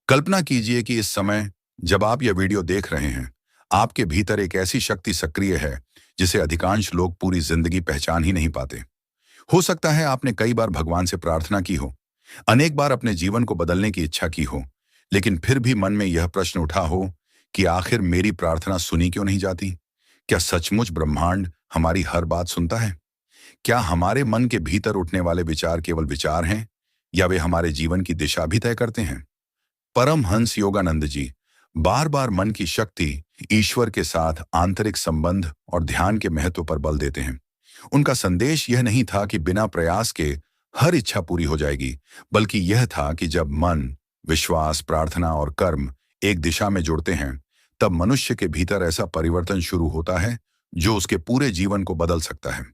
कल्पना कीजिए कि इस समय जब आप यह वीडियो देख रहे हैं, आपके भीतर एक ऐसी शक्ति सक्रिय है जिसे अधिकांश लोग पूरी जिंदगी पहचान ही नहीं पाते। हो सकता है आपने कई बार भगवान से प्रार्थना की हो, अनेक बार अपने जीवन को बदलने की इच्छा की हो, लेकिन फिर भी मन में यह प्रश्न उठा हो कि आखिर मेरी प्रार्थना सुनी क्यों नहीं जाती? क्या सचमुच ब्रह्मांड हमारी हर बात सुनता है? क्या हमारे मन के भीतर उठने वाले विचार केवल विचार हैं या वे हमारे जीवन की दिशा भी तय करते हैं? परमहंस योगानंद जी बार बार मन की शक्ति, ईश्वर के साथ आंतरिक संबंध और ध्यान के महत्व पर बल देते हैं। उनका संदेश यह नहीं था कि बिना प्रयास के हर इच्छा पूरी हो जाएगी, बल्कि यह था कि जब मन, विश्वास, प्रार्थना और कर्म एक दिशा में जुड़ते हैं, तब मनुष्य के भीतर ऐसा परिवर्तन शुरू होता है जो उसके पूरे जीवन को बदल सकता है।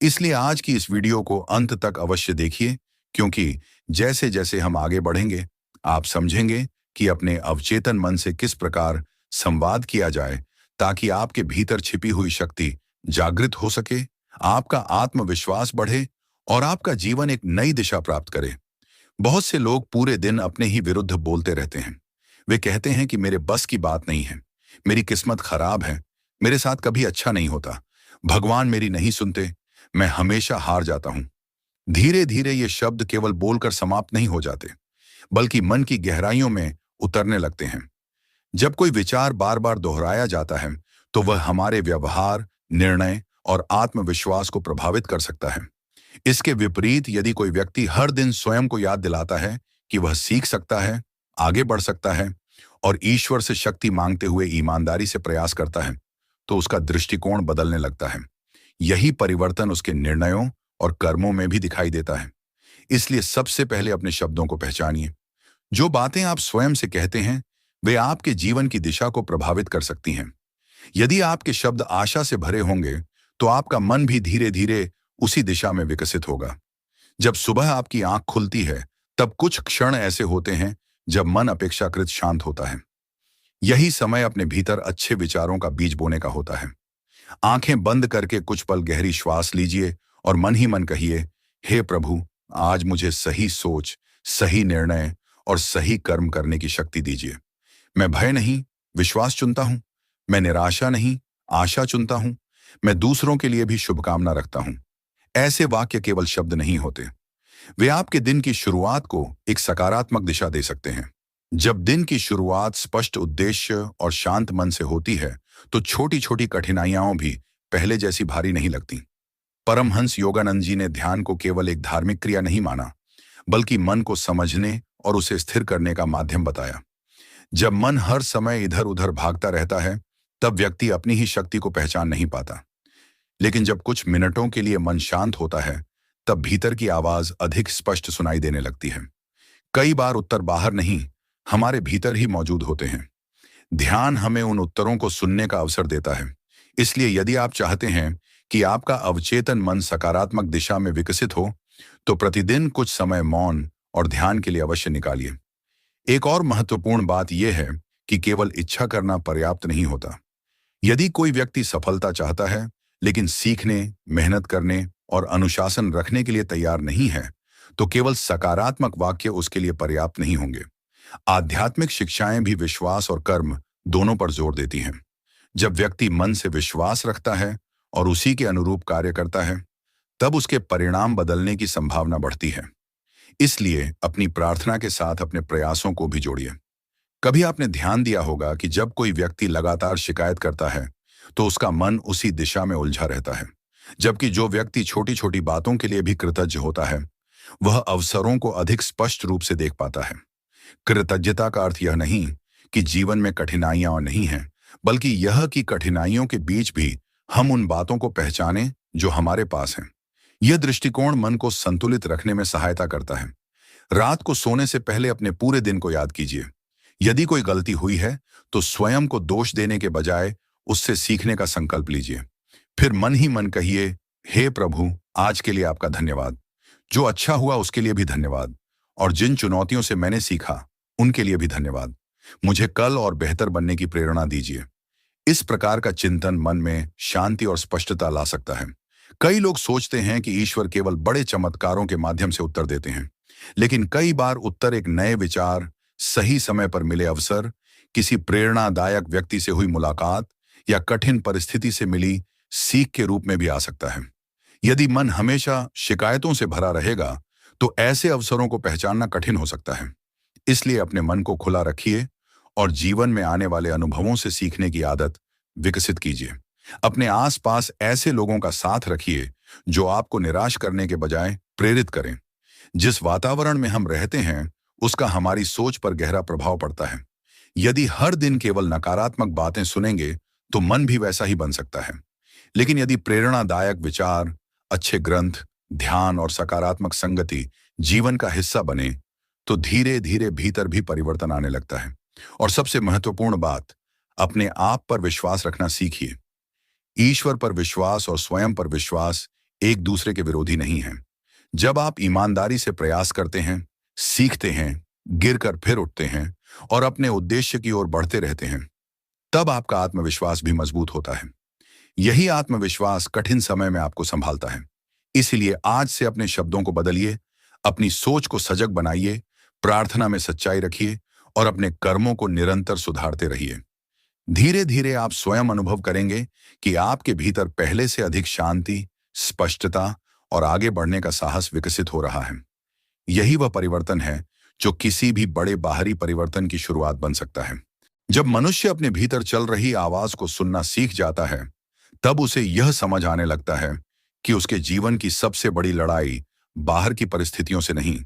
इसलिए आज की इस वीडियो को अंत तक अवश्य देखिए, क्योंकि जैसे जैसे हम आगे बढ़ेंगे, आप समझेंगे कि अपने अवचेतन मन से किस प्रकार संवाद किया जाए ताकि आपके भीतर छिपी हुई शक्ति जागृत हो सके, आपका आत्मविश्वास बढ़े और आपका जीवन एक नई दिशा प्राप्त करे। बहुत से लोग पूरे दिन अपने ही विरुद्ध बोलते रहते हैं। वे कहते हैं कि मेरे बस की बात नहीं है, मेरी किस्मत खराब है, मेरे साथ कभी अच्छा नहीं होता, भगवान मेरी नहीं सुनते, मैं हमेशा हार जाता हूं। धीरे धीरे ये शब्द केवल बोलकर समाप्त नहीं हो जाते, बल्कि मन की गहराइयों में उतरने लगते हैं। जब कोई विचार बार बार दोहराया जाता है, तो वह हमारे व्यवहार, निर्णय और आत्मविश्वास को प्रभावित कर सकता है। इसके विपरीत यदि कोई व्यक्ति हर दिन स्वयं को याद दिलाता है कि वह सीख सकता है, आगे बढ़ सकता है और ईश्वर से शक्ति मांगते हुए ईमानदारी से प्रयास करता है, तो उसका दृष्टिकोण बदलने लगता है। यही परिवर्तन उसके निर्णयों और कर्मों में भी दिखाई देता है। इसलिए सबसे पहले अपने शब्दों को पहचानिए। जो बातें आप स्वयं से कहते हैं, वे आपके जीवन की दिशा को प्रभावित कर सकती हैं। यदि आपके शब्द आशा से भरे होंगे, तो आपका मन भी धीरे धीरे उसी दिशा में विकसित होगा। जब सुबह आपकी आंख खुलती है, तब कुछ क्षण ऐसे होते हैं जब मन अपेक्षाकृत शांत होता है। यही समय अपने भीतर अच्छे विचारों का बीज बोने का होता है। आंखें बंद करके कुछ पल गहरी श्वास लीजिए और मन ही मन कहिए, हे प्रभु, आज मुझे सही सोच, सही निर्णय और सही कर्म करने की शक्ति दीजिए। मैं भय नहीं, विश्वास चुनता हूं। मैं निराशा नहीं, आशा चुनता हूं। मैं दूसरों के लिए भी शुभकामना रखता हूं। ऐसे वाक्य केवल शब्द नहीं होते, वे आपके दिन की शुरुआत को एक सकारात्मक दिशा दे सकते हैं। जब दिन की शुरुआत स्पष्ट उद्देश्य और शांत मन से होती है, तो छोटी छोटी कठिनाइयां भी पहले जैसी भारी नहीं लगती। परमहंस योगानंद जी ने ध्यान को केवल एक धार्मिक क्रिया नहीं माना, बल्कि मन को समझने और उसे स्थिर करने का माध्यम बताया। जब मन हर समय इधर उधर भागता रहता है, तब व्यक्ति अपनी ही शक्ति को पहचान नहीं पाता। लेकिन जब कुछ मिनटों के लिए मन शांत होता है, तब भीतर की आवाज अधिक स्पष्ट सुनाई देने लगती है। कई बार उत्तर बाहर नहीं, हमारे भीतर ही मौजूद होते हैं। ध्यान हमें उन उत्तरों को सुनने का अवसर देता है। इसलिए यदि आप चाहते हैं कि आपका अवचेतन मन सकारात्मक दिशा में विकसित हो, तो प्रतिदिन कुछ समय मौन और ध्यान के लिए अवश्य निकालिए। एक और महत्वपूर्ण बात यह है कि केवल इच्छा करना पर्याप्त नहीं होता। यदि कोई व्यक्ति सफलता चाहता है, लेकिन सीखने, मेहनत करने और अनुशासन रखने के लिए तैयार नहीं है, तो केवल सकारात्मक वाक्य उसके लिए पर्याप्त नहीं होंगे। आध्यात्मिक शिक्षाएं भी विश्वास और कर्म दोनों पर जोर देती हैं। जब व्यक्ति मन से विश्वास रखता है और उसी के अनुरूप कार्य करता है, तब उसके परिणाम बदलने की संभावना बढ़ती है। इसलिए अपनी प्रार्थना के साथ अपने प्रयासों को भी जोड़िए। कभी आपने ध्यान दिया होगा कि जब कोई व्यक्ति लगातार शिकायत करता है, तो उसका मन उसी दिशा में उलझा रहता है, जबकि जो व्यक्ति छोटी छोटी बातों के लिए भी कृतज्ञ होता है, वह अवसरों को अधिक स्पष्ट रूप से देख पाता है। कृतज्ञता का अर्थ यह नहीं कि जीवन में कठिनाइयां नहीं हैं, बल्कि यह कि कठिनाइयों के बीच भी हम उन बातों को पहचानें जो हमारे पास हैं। यह दृष्टिकोण मन को संतुलित रखने में सहायता करता है। रात को सोने से पहले अपने पूरे दिन को याद कीजिए। यदि कोई गलती हुई है, तो स्वयं को दोष देने के बजाय उससे सीखने का संकल्प लीजिए। फिर मन ही मन कहिए, हे प्रभु, आज के लिए आपका धन्यवाद। जो अच्छा हुआ उसके लिए भी धन्यवाद, और जिन चुनौतियों से मैंने सीखा उनके लिए भी धन्यवाद। मुझे कल और बेहतर बनने की प्रेरणा दीजिए। इस प्रकार का चिंतन मन में शांति और स्पष्टता ला सकता है। कई लोग सोचते हैं कि ईश्वर केवल बड़े चमत्कारों के माध्यम से उत्तर देते हैं, लेकिन कई बार उत्तर एक नए विचार, सही समय पर मिले अवसर, किसी प्रेरणादायक व्यक्ति से हुई मुलाकात या कठिन परिस्थिति से मिली सीख के रूप में भी आ सकता है। यदि मन हमेशा शिकायतों से भरा रहेगा, तो ऐसे अवसरों को पहचानना कठिन हो सकता है। इसलिए अपने मन को खुला रखिए और जीवन में आने वाले अनुभवों से सीखने की आदत विकसित कीजिए। अपने आसपास ऐसे लोगों का साथ रखिए जो आपको निराश करने के बजाय प्रेरित करें। जिस वातावरण में हम रहते हैं, उसका हमारी सोच पर गहरा प्रभाव पड़ता है। यदि हर दिन केवल नकारात्मक बातें सुनेंगे, तो मन भी वैसा ही बन सकता है। लेकिन यदि प्रेरणादायक विचार, अच्छे ग्रंथ, ध्यान और सकारात्मक संगति जीवन का हिस्सा बने, तो धीरे धीरे भीतर भी परिवर्तन आने लगता है। और सबसे महत्वपूर्ण बात, अपने आप पर विश्वास रखना सीखिए। ईश्वर पर विश्वास और स्वयं पर विश्वास एक दूसरे के विरोधी नहीं हैं। जब आप ईमानदारी से प्रयास करते हैं, सीखते हैं, गिरकर फिर उठते हैं और अपने उद्देश्य की ओर बढ़ते रहते हैं, तब आपका आत्मविश्वास भी मजबूत होता है। यही आत्मविश्वास कठिन समय में आपको संभालता है। इसीलिए आज से अपने शब्दों को बदलिए, अपनी सोच को सजग बनाइए, प्रार्थना में सच्चाई रखिए और अपने कर्मों को निरंतर सुधारते रहिए। धीरे धीरे आप स्वयं अनुभव करेंगे कि आपके भीतर पहले से अधिक शांति, स्पष्टता और आगे बढ़ने का साहस विकसित हो रहा है। यही वह परिवर्तन है जो किसी भी बड़े बाहरी परिवर्तन की शुरुआत बन सकता है। जब मनुष्य अपने भीतर चल रही आवाज को सुनना सीख जाता है, तब उसे यह समझ आने लगता है कि उसके जीवन की सबसे बड़ी लड़ाई बाहर की परिस्थितियों से नहीं,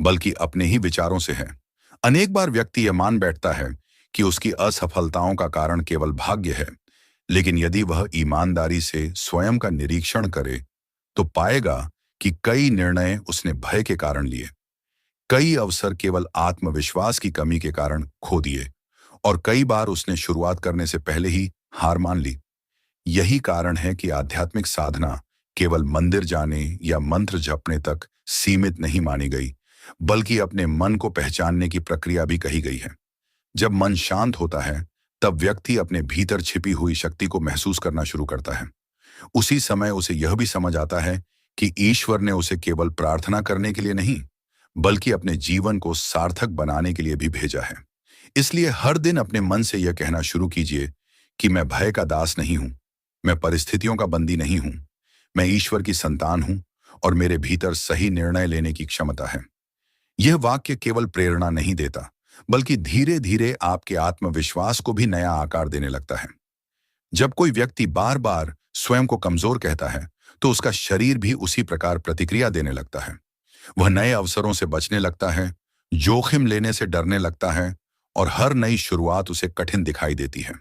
बल्कि अपने ही विचारों से है। अनेक बार व्यक्ति यह मान बैठता है कि उसकी असफलताओं का कारण केवल भाग्य है, लेकिन यदि वह ईमानदारी से स्वयं का निरीक्षण करे, तो पाएगा कि कई निर्णय उसने भय के कारण लिए, कई अवसर केवल आत्मविश्वास की कमी के कारण खो दिए और कई बार उसने शुरुआत करने से पहले ही हार मान ली। यही कारण है कि आध्यात्मिक साधना केवल मंदिर जाने या मंत्र जपने तक सीमित नहीं मानी गई, बल्कि अपने मन को पहचानने की प्रक्रिया भी कही गई है। जब मन शांत होता है, तब व्यक्ति अपने भीतर छिपी हुई शक्ति को महसूस करना शुरू करता है। उसी समय उसे यह भी समझ आता है कि ईश्वर ने उसे केवल प्रार्थना करने के लिए नहीं, बल्कि अपने जीवन को सार्थक बनाने के लिए भी भेजा है। इसलिए हर दिन अपने मन से यह कहना शुरू कीजिए कि मैं भय का दास नहीं हूं, मैं परिस्थितियों का बंदी नहीं हूं, मैं ईश्वर की संतान हूं और मेरे भीतर सही निर्णय लेने की क्षमता है। यह वाक्य केवल प्रेरणा नहीं देता, बल्कि धीरे धीरे आपके आत्मविश्वास को भी नया आकार देने लगता है। जब कोई व्यक्ति बार बार स्वयं को कमजोर कहता है, तो उसका शरीर भी उसी प्रकार प्रतिक्रिया देने लगता है। वह नए अवसरों से बचने लगता है, जोखिम लेने से डरने लगता है और हर नई शुरुआत उसे कठिन दिखाई देती है।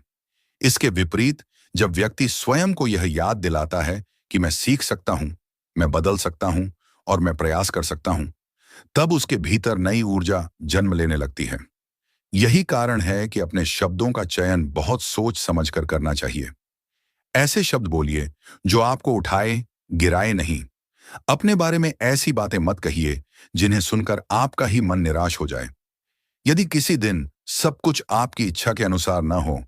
इसके विपरीत, जब व्यक्ति स्वयं को यह याद दिलाता है कि मैं सीख सकता हूं, मैं बदल सकता हूं और मैं प्रयास कर सकता हूं, तब उसके भीतर नई ऊर्जा जन्म लेने लगती है। यही कारण है कि अपने शब्दों का चयन बहुत सोच समझकर करना चाहिए। ऐसे शब्द बोलिए जो आपको उठाए, गिराए नहीं। अपने बारे में ऐसी बातें मत कहिए जिन्हें सुनकर आपका ही मन निराश हो जाए। यदि किसी दिन सब कुछ आपकी इच्छा के अनुसार न हो,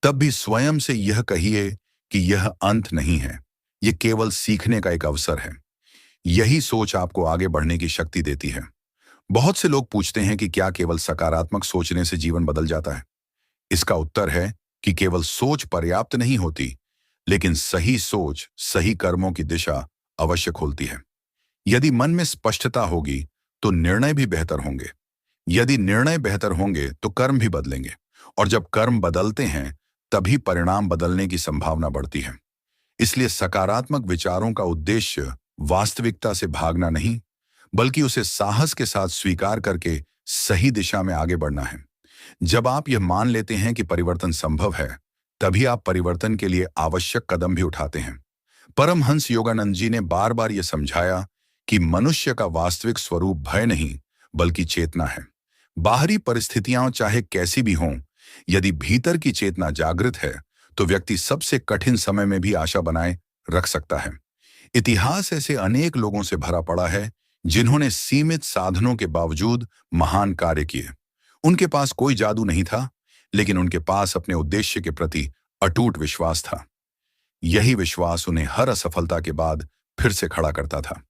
तब भी स्वयं से यह कहिए कि यह अंत नहीं है, यह केवल सीखने का एक अवसर है। यही सोच आपको आगे बढ़ने की शक्ति देती है। बहुत से लोग पूछते हैं कि क्या केवल सकारात्मक सोचने से जीवन बदल जाता है? इसका उत्तर है कि केवल सोच पर्याप्त नहीं होती, लेकिन सही सोच सही कर्मों की दिशा अवश्य खोलती है। यदि मन में स्पष्टता होगी, तो निर्णय भी बेहतर होंगे। यदि निर्णय बेहतर होंगे, तो कर्म भी बदलेंगे। और जब कर्म बदलते हैं, तभी परिणाम बदलने की संभावना बढ़ती है। इसलिए सकारात्मक विचारों का उद्देश्य वास्तविकता से भागना नहीं, बल्कि उसे साहस के साथ स्वीकार करके सही दिशा में आगे बढ़ना है। जब आप यह मान लेते हैं कि परिवर्तन संभव है, तभी आप परिवर्तन के लिए आवश्यक कदम भी उठाते हैं। परमहंस योगानंद जी ने बार बार यह समझाया कि मनुष्य का वास्तविक स्वरूप भय नहीं, बल्कि चेतना है। बाहरी परिस्थितियां चाहे कैसी भी हों, यदि भीतर की चेतना जागृत है, तो व्यक्ति सबसे कठिन समय में भी आशा बनाए रख सकता है। इतिहास ऐसे अनेक लोगों से भरा पड़ा है जिन्होंने सीमित साधनों के बावजूद महान कार्य किए। उनके पास कोई जादू नहीं था, लेकिन उनके पास अपने उद्देश्य के प्रति अटूट विश्वास था। यही विश्वास उन्हें हर असफलता के बाद फिर से खड़ा करता था।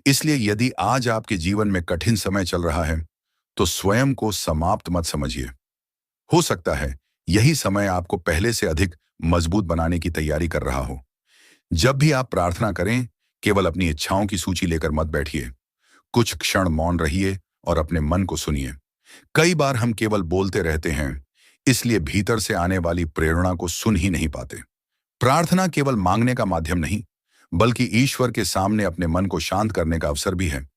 इसलिए यदि आज आपके जीवन में कठिन समय चल रहा है, तो स्वयं को समाप्त मत समझिए। हो सकता है यही समय आपको पहले से अधिक मजबूत बनाने की तैयारी कर रहा हो। जब भी आप प्रार्थना करें, केवल अपनी इच्छाओं की सूची लेकर मत बैठिए। कुछ क्षण मौन रहिए और अपने मन को सुनिए। कई बार हम केवल बोलते रहते हैं, इसलिए भीतर से आने वाली प्रेरणा को सुन ही नहीं पाते। प्रार्थना केवल मांगने का माध्यम नहीं, बल्कि ईश्वर के सामने अपने मन को शांत करने का अवसर भी है।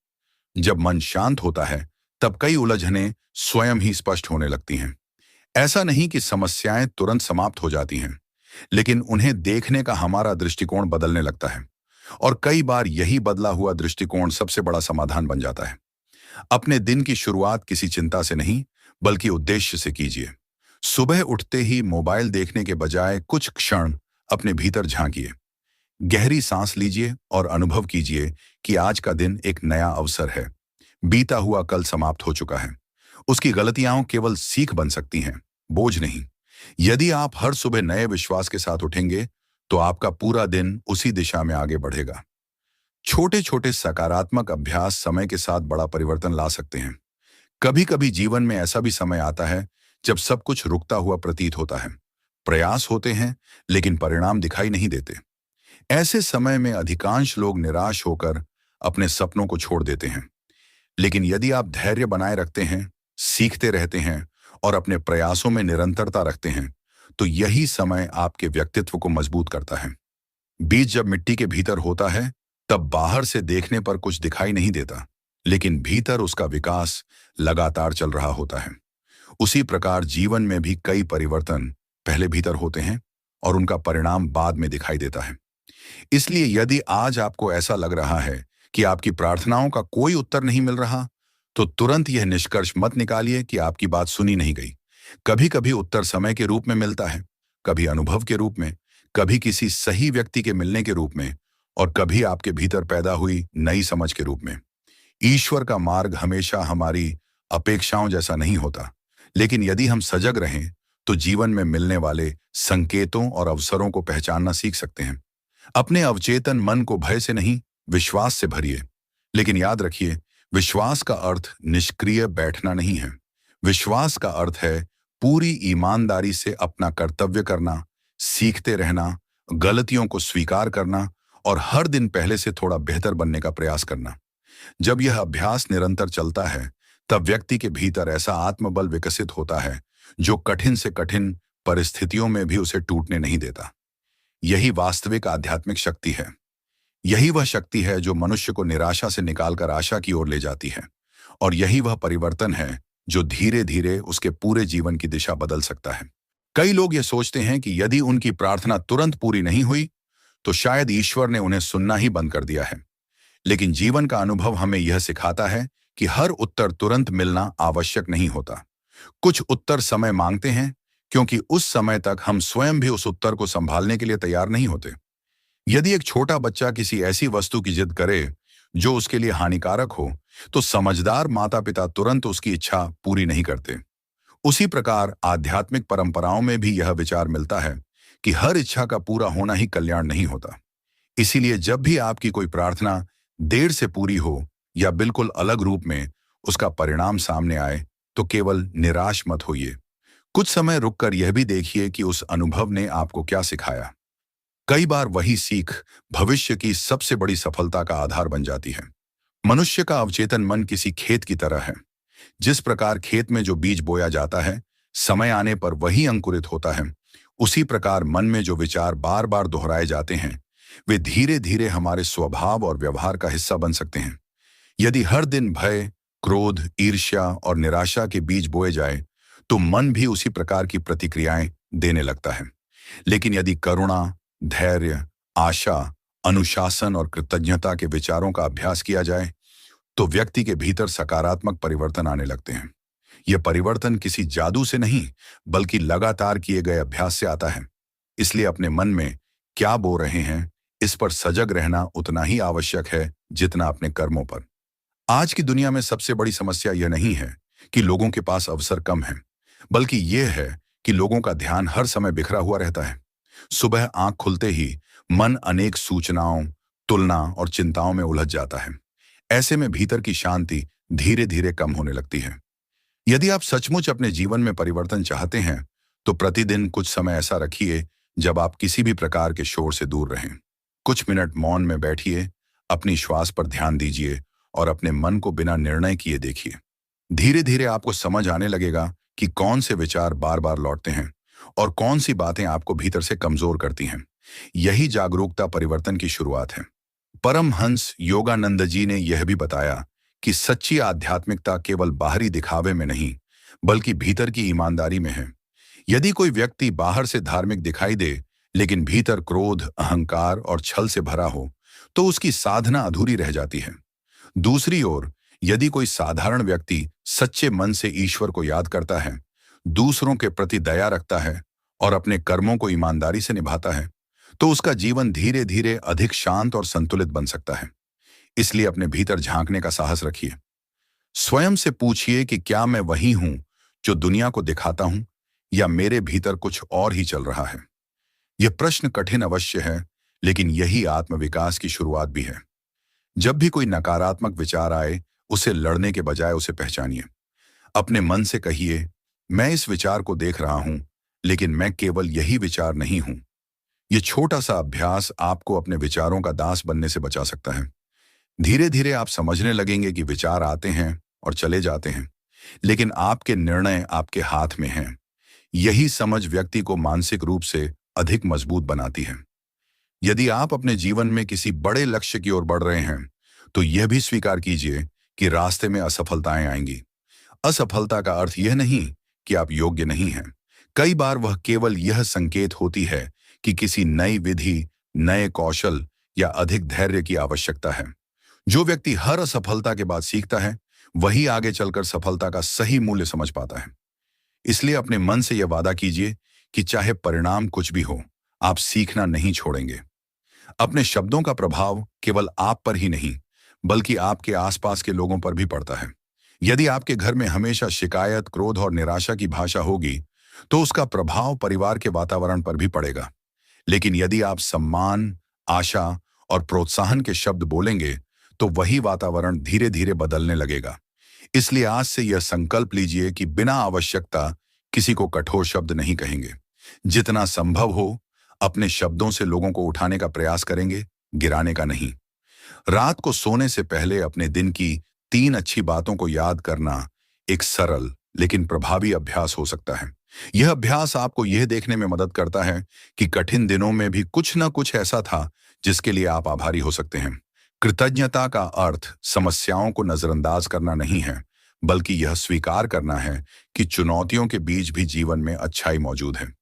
जब मन शांत होता है, तब कई उलझनें स्वयं ही स्पष्ट होने लगती हैं। ऐसा नहीं कि समस्याएं तुरंत समाप्त हो जाती हैं, लेकिन उन्हें देखने का हमारा दृष्टिकोण बदलने लगता है। और कई बार यही बदला हुआ दृष्टिकोण सबसे बड़ा समाधान बन जाता है। अपने दिन की शुरुआत किसी चिंता से नहीं, बल्कि उद्देश्य से कीजिए। सुबह उठते ही मोबाइल देखने के बजाय कुछ क्षण अपने भीतर झांकिए। गहरी सांस लीजिए और अनुभव कीजिए कि आज का दिन एक नया अवसर है। बीता हुआ कल समाप्त हो चुका है। उसकी गलतियां केवल सीख बन सकती हैं, बोझ नहीं। यदि आप हर सुबह नए विश्वास के साथ उठेंगे, तो आपका पूरा दिन उसी दिशा में आगे बढ़ेगा। छोटे छोटे सकारात्मक अभ्यास समय के साथ बड़ा परिवर्तन ला सकते हैं। कभी कभी जीवन में ऐसा भी समय आता है जब सब कुछ रुकता हुआ प्रतीत होता है। प्रयास होते हैं, लेकिन परिणाम दिखाई नहीं देते। ऐसे समय में अधिकांश लोग निराश होकर अपने सपनों को छोड़ देते हैं। लेकिन यदि आप धैर्य बनाए रखते हैं, सीखते रहते हैं और अपने प्रयासों में निरंतरता रखते हैं, तो यही समय आपके व्यक्तित्व को मजबूत करता है। बीज जब मिट्टी के भीतर होता है, तब बाहर से देखने पर कुछ दिखाई नहीं देता, लेकिन भीतर उसका विकास लगातार चल रहा होता है। उसी प्रकार जीवन में भी कई परिवर्तन पहले भीतर होते हैं और उनका परिणाम बाद में दिखाई देता है। इसलिए यदि आज आपको ऐसा लग रहा है कि आपकी प्रार्थनाओं का कोई उत्तर नहीं मिल रहा, तो तुरंत यह निष्कर्ष मत निकालिए कि आपकी बात सुनी नहीं गई। कभी कभी उत्तर समय के रूप में मिलता है, कभी अनुभव के रूप में, कभी किसी सही व्यक्ति के मिलने के रूप में, और कभी आपके भीतर पैदा हुई नई समझ के रूप में। ईश्वर का मार्ग हमेशा हमारी अपेक्षाओं जैसा नहीं होता, लेकिन यदि हम सजग रहें, तो जीवन में मिलने वाले संकेतों और अवसरों को पहचानना सीख सकते हैं। अपने अवचेतन मन को भय से नहीं, विश्वास से भरिए। लेकिन याद रखिए, विश्वास का अर्थ निष्क्रिय बैठना नहीं है। विश्वास का अर्थ है पूरी ईमानदारी से अपना कर्तव्य करना, सीखते रहना, गलतियों को स्वीकार करना और हर दिन पहले से थोड़ा बेहतर बनने का प्रयास करना। जब यह अभ्यास निरंतर चलता है, तब व्यक्ति के भीतर ऐसा आत्मबल विकसित होता है जो कठिन से कठिन परिस्थितियों में भी उसे टूटने नहीं देता। यही वास्तविक आध्यात्मिक शक्ति है। यही वह शक्ति है जो मनुष्य को निराशा से निकालकर आशा की ओर ले जाती है। और यही वह परिवर्तन है जो धीरे धीरे उसके पूरे जीवन की दिशा बदल सकता है। कई लोग यह सोचते हैं कि यदि उनकी प्रार्थना तुरंत पूरी नहीं हुई, तो शायद ईश्वर ने उन्हें सुनना ही बंद कर दिया है। लेकिन जीवन का अनुभव हमें यह सिखाता है कि हर उत्तर तुरंत मिलना आवश्यक नहीं होता। कुछ उत्तर समय मांगते हैं, क्योंकि उस समय तक हम स्वयं भी उस उत्तर को संभालने के लिए तैयार नहीं होते। यदि एक छोटा बच्चा किसी ऐसी वस्तु की जिद करे जो उसके लिए हानिकारक हो, तो समझदार माता पिता तुरंत उसकी इच्छा पूरी नहीं करते। उसी प्रकार आध्यात्मिक परंपराओं में भी यह विचार मिलता है कि हर इच्छा का पूरा होना ही कल्याण नहीं होता। इसीलिए जब भी आपकी कोई प्रार्थना देर से पूरी हो या बिल्कुल अलग रूप में उसका परिणाम सामने आए, तो केवल निराश मत होइए। कुछ समय रुककर यह भी देखिए कि उस अनुभव ने आपको क्या सिखाया। कई बार वही सीख भविष्य की सबसे बड़ी सफलता का आधार बन जाती है। मनुष्य का अवचेतन मन किसी खेत की तरह है। जिस प्रकार खेत में जो बीज बोया जाता है, समय आने पर वही अंकुरित होता है, उसी प्रकार मन में जो विचार बार बार दोहराए जाते हैं, वे धीरे धीरे हमारे स्वभाव और व्यवहार का हिस्सा बन सकते हैं। यदि हर दिन भय, क्रोध, ईर्ष्या और निराशा के बीज बोए जाए, तो मन भी उसी प्रकार की प्रतिक्रियाएं देने लगता है। लेकिन यदि करुणा, धैर्य, आशा, अनुशासन और कृतज्ञता के विचारों का अभ्यास किया जाए, तो व्यक्ति के भीतर सकारात्मक परिवर्तन आने लगते हैं। यह परिवर्तन किसी जादू से नहीं, बल्कि लगातार किए गए अभ्यास से आता है। इसलिए अपने मन में क्या बो रहे हैं, इस पर सजग रहना उतना ही आवश्यक है जितना अपने कर्मों पर। आज की दुनिया में सबसे बड़ी समस्या यह नहीं है कि लोगों के पास अवसर कम है, बल्कि यह है कि लोगों का ध्यान हर समय बिखरा हुआ रहता है। सुबह आंख खुलते ही मन अनेक सूचनाओं, तुलना और चिंताओं में उलझ जाता है। ऐसे में भीतर की शांति धीरे धीरे कम होने लगती है। यदि आप सचमुच अपने जीवन में परिवर्तन चाहते हैं, तो प्रतिदिन कुछ समय ऐसा रखिए जब आप किसी भी प्रकार के शोर से दूर रहें। कुछ मिनट मौन में बैठिए, अपनी श्वास पर ध्यान दीजिए और अपने मन को बिना निर्णय किए देखिए। धीरे धीरे आपको समझ आने लगेगा कि कौन से विचार बार बार लौटते हैं और कौन सी बातें आपको भीतर से कमजोर करती हैं। यही जागरूकता परिवर्तन की शुरुआत है। परमहंस योगानंद जी ने यह भी बताया कि सच्ची आध्यात्मिकता केवल बाहरी दिखावे में नहीं, बल्कि भीतर की ईमानदारी में है। यदि कोई व्यक्ति बाहर से धार्मिक दिखाई दे, लेकिन भीतर क्रोध, अहंकार और छल से भरा हो, तो उसकी साधना अधूरी रह जाती है। दूसरी ओर, यदि कोई साधारण व्यक्ति सच्चे मन से ईश्वर को याद करता है, दूसरों के प्रति दया रखता है और अपने कर्मों को ईमानदारी से निभाता है, तो उसका जीवन धीरे धीरे अधिक शांत और संतुलित बन सकता है। इसलिए अपने भीतर झांकने का साहस रखिए। स्वयं से पूछिए कि क्या मैं वही हूं जो दुनिया को दिखाता हूं, या मेरे भीतर कुछ और ही चल रहा है। यह प्रश्न कठिन अवश्य है, लेकिन यही आत्मविकास की शुरुआत भी है। जब भी कोई नकारात्मक विचार आए, उसे लड़ने के बजाय उसे पहचानिए। अपने मन से कहिए, मैं इस विचार को देख रहा हूं, लेकिन मैं केवल यही विचार नहीं हूं। यह छोटा सा अभ्यास आपको अपने विचारों का दास बनने से बचा सकता है। धीरे धीरे आप समझने लगेंगे कि विचार आते हैं और चले जाते हैं, लेकिन आपके निर्णय आपके हाथ में हैं। यही समझ व्यक्ति को मानसिक रूप से अधिक मजबूत बनाती है। यदि आप अपने जीवन में किसी बड़े लक्ष्य की ओर बढ़ रहे हैं, तो यह भी स्वीकार कीजिए कि रास्ते में असफलताएं आएंगी। असफलता का अर्थ यह नहीं कि आप योग्य नहीं हैं। कई बार वह केवल यह संकेत होती है कि किसी नई विधि, नए कौशल या अधिक धैर्य की आवश्यकता है। जो व्यक्ति हर असफलता के बाद सीखता है, वही आगे चलकर सफलता का सही मूल्य समझ पाता है। इसलिए अपने मन से यह वादा कीजिए कि चाहे परिणाम कुछ भी हो, आप सीखना नहीं छोड़ेंगे। अपने शब्दों का प्रभाव केवल आप पर ही नहीं, बल्कि आपके आसपास के लोगों पर भी पड़ता है। यदि आपके घर में हमेशा शिकायत, क्रोध और निराशा की भाषा होगी, तो उसका प्रभाव परिवार के वातावरण पर भी पड़ेगा। लेकिन यदि आप सम्मान, आशा और प्रोत्साहन के शब्द बोलेंगे, तो वही वातावरण धीरे धीरे बदलने लगेगा। इसलिए आज से यह संकल्प लीजिए कि बिना आवश्यकता किसी को कठोर शब्द नहीं कहेंगे। जितना संभव हो, अपने शब्दों से लोगों को उठाने का प्रयास करेंगे, गिराने का नहीं। रात को सोने से पहले अपने दिन की 3 अच्छी बातों को याद करना एक सरल लेकिन प्रभावी अभ्यास हो सकता है। यह अभ्यास आपको यह देखने में मदद करता है कि कठिन दिनों में भी कुछ न कुछ ऐसा था जिसके लिए आप आभारी हो सकते हैं। कृतज्ञता का अर्थ समस्याओं को नजरअंदाज करना नहीं है, बल्कि यह स्वीकार करना है कि चुनौतियों के बीच भी जीवन में अच्छाई मौजूद है।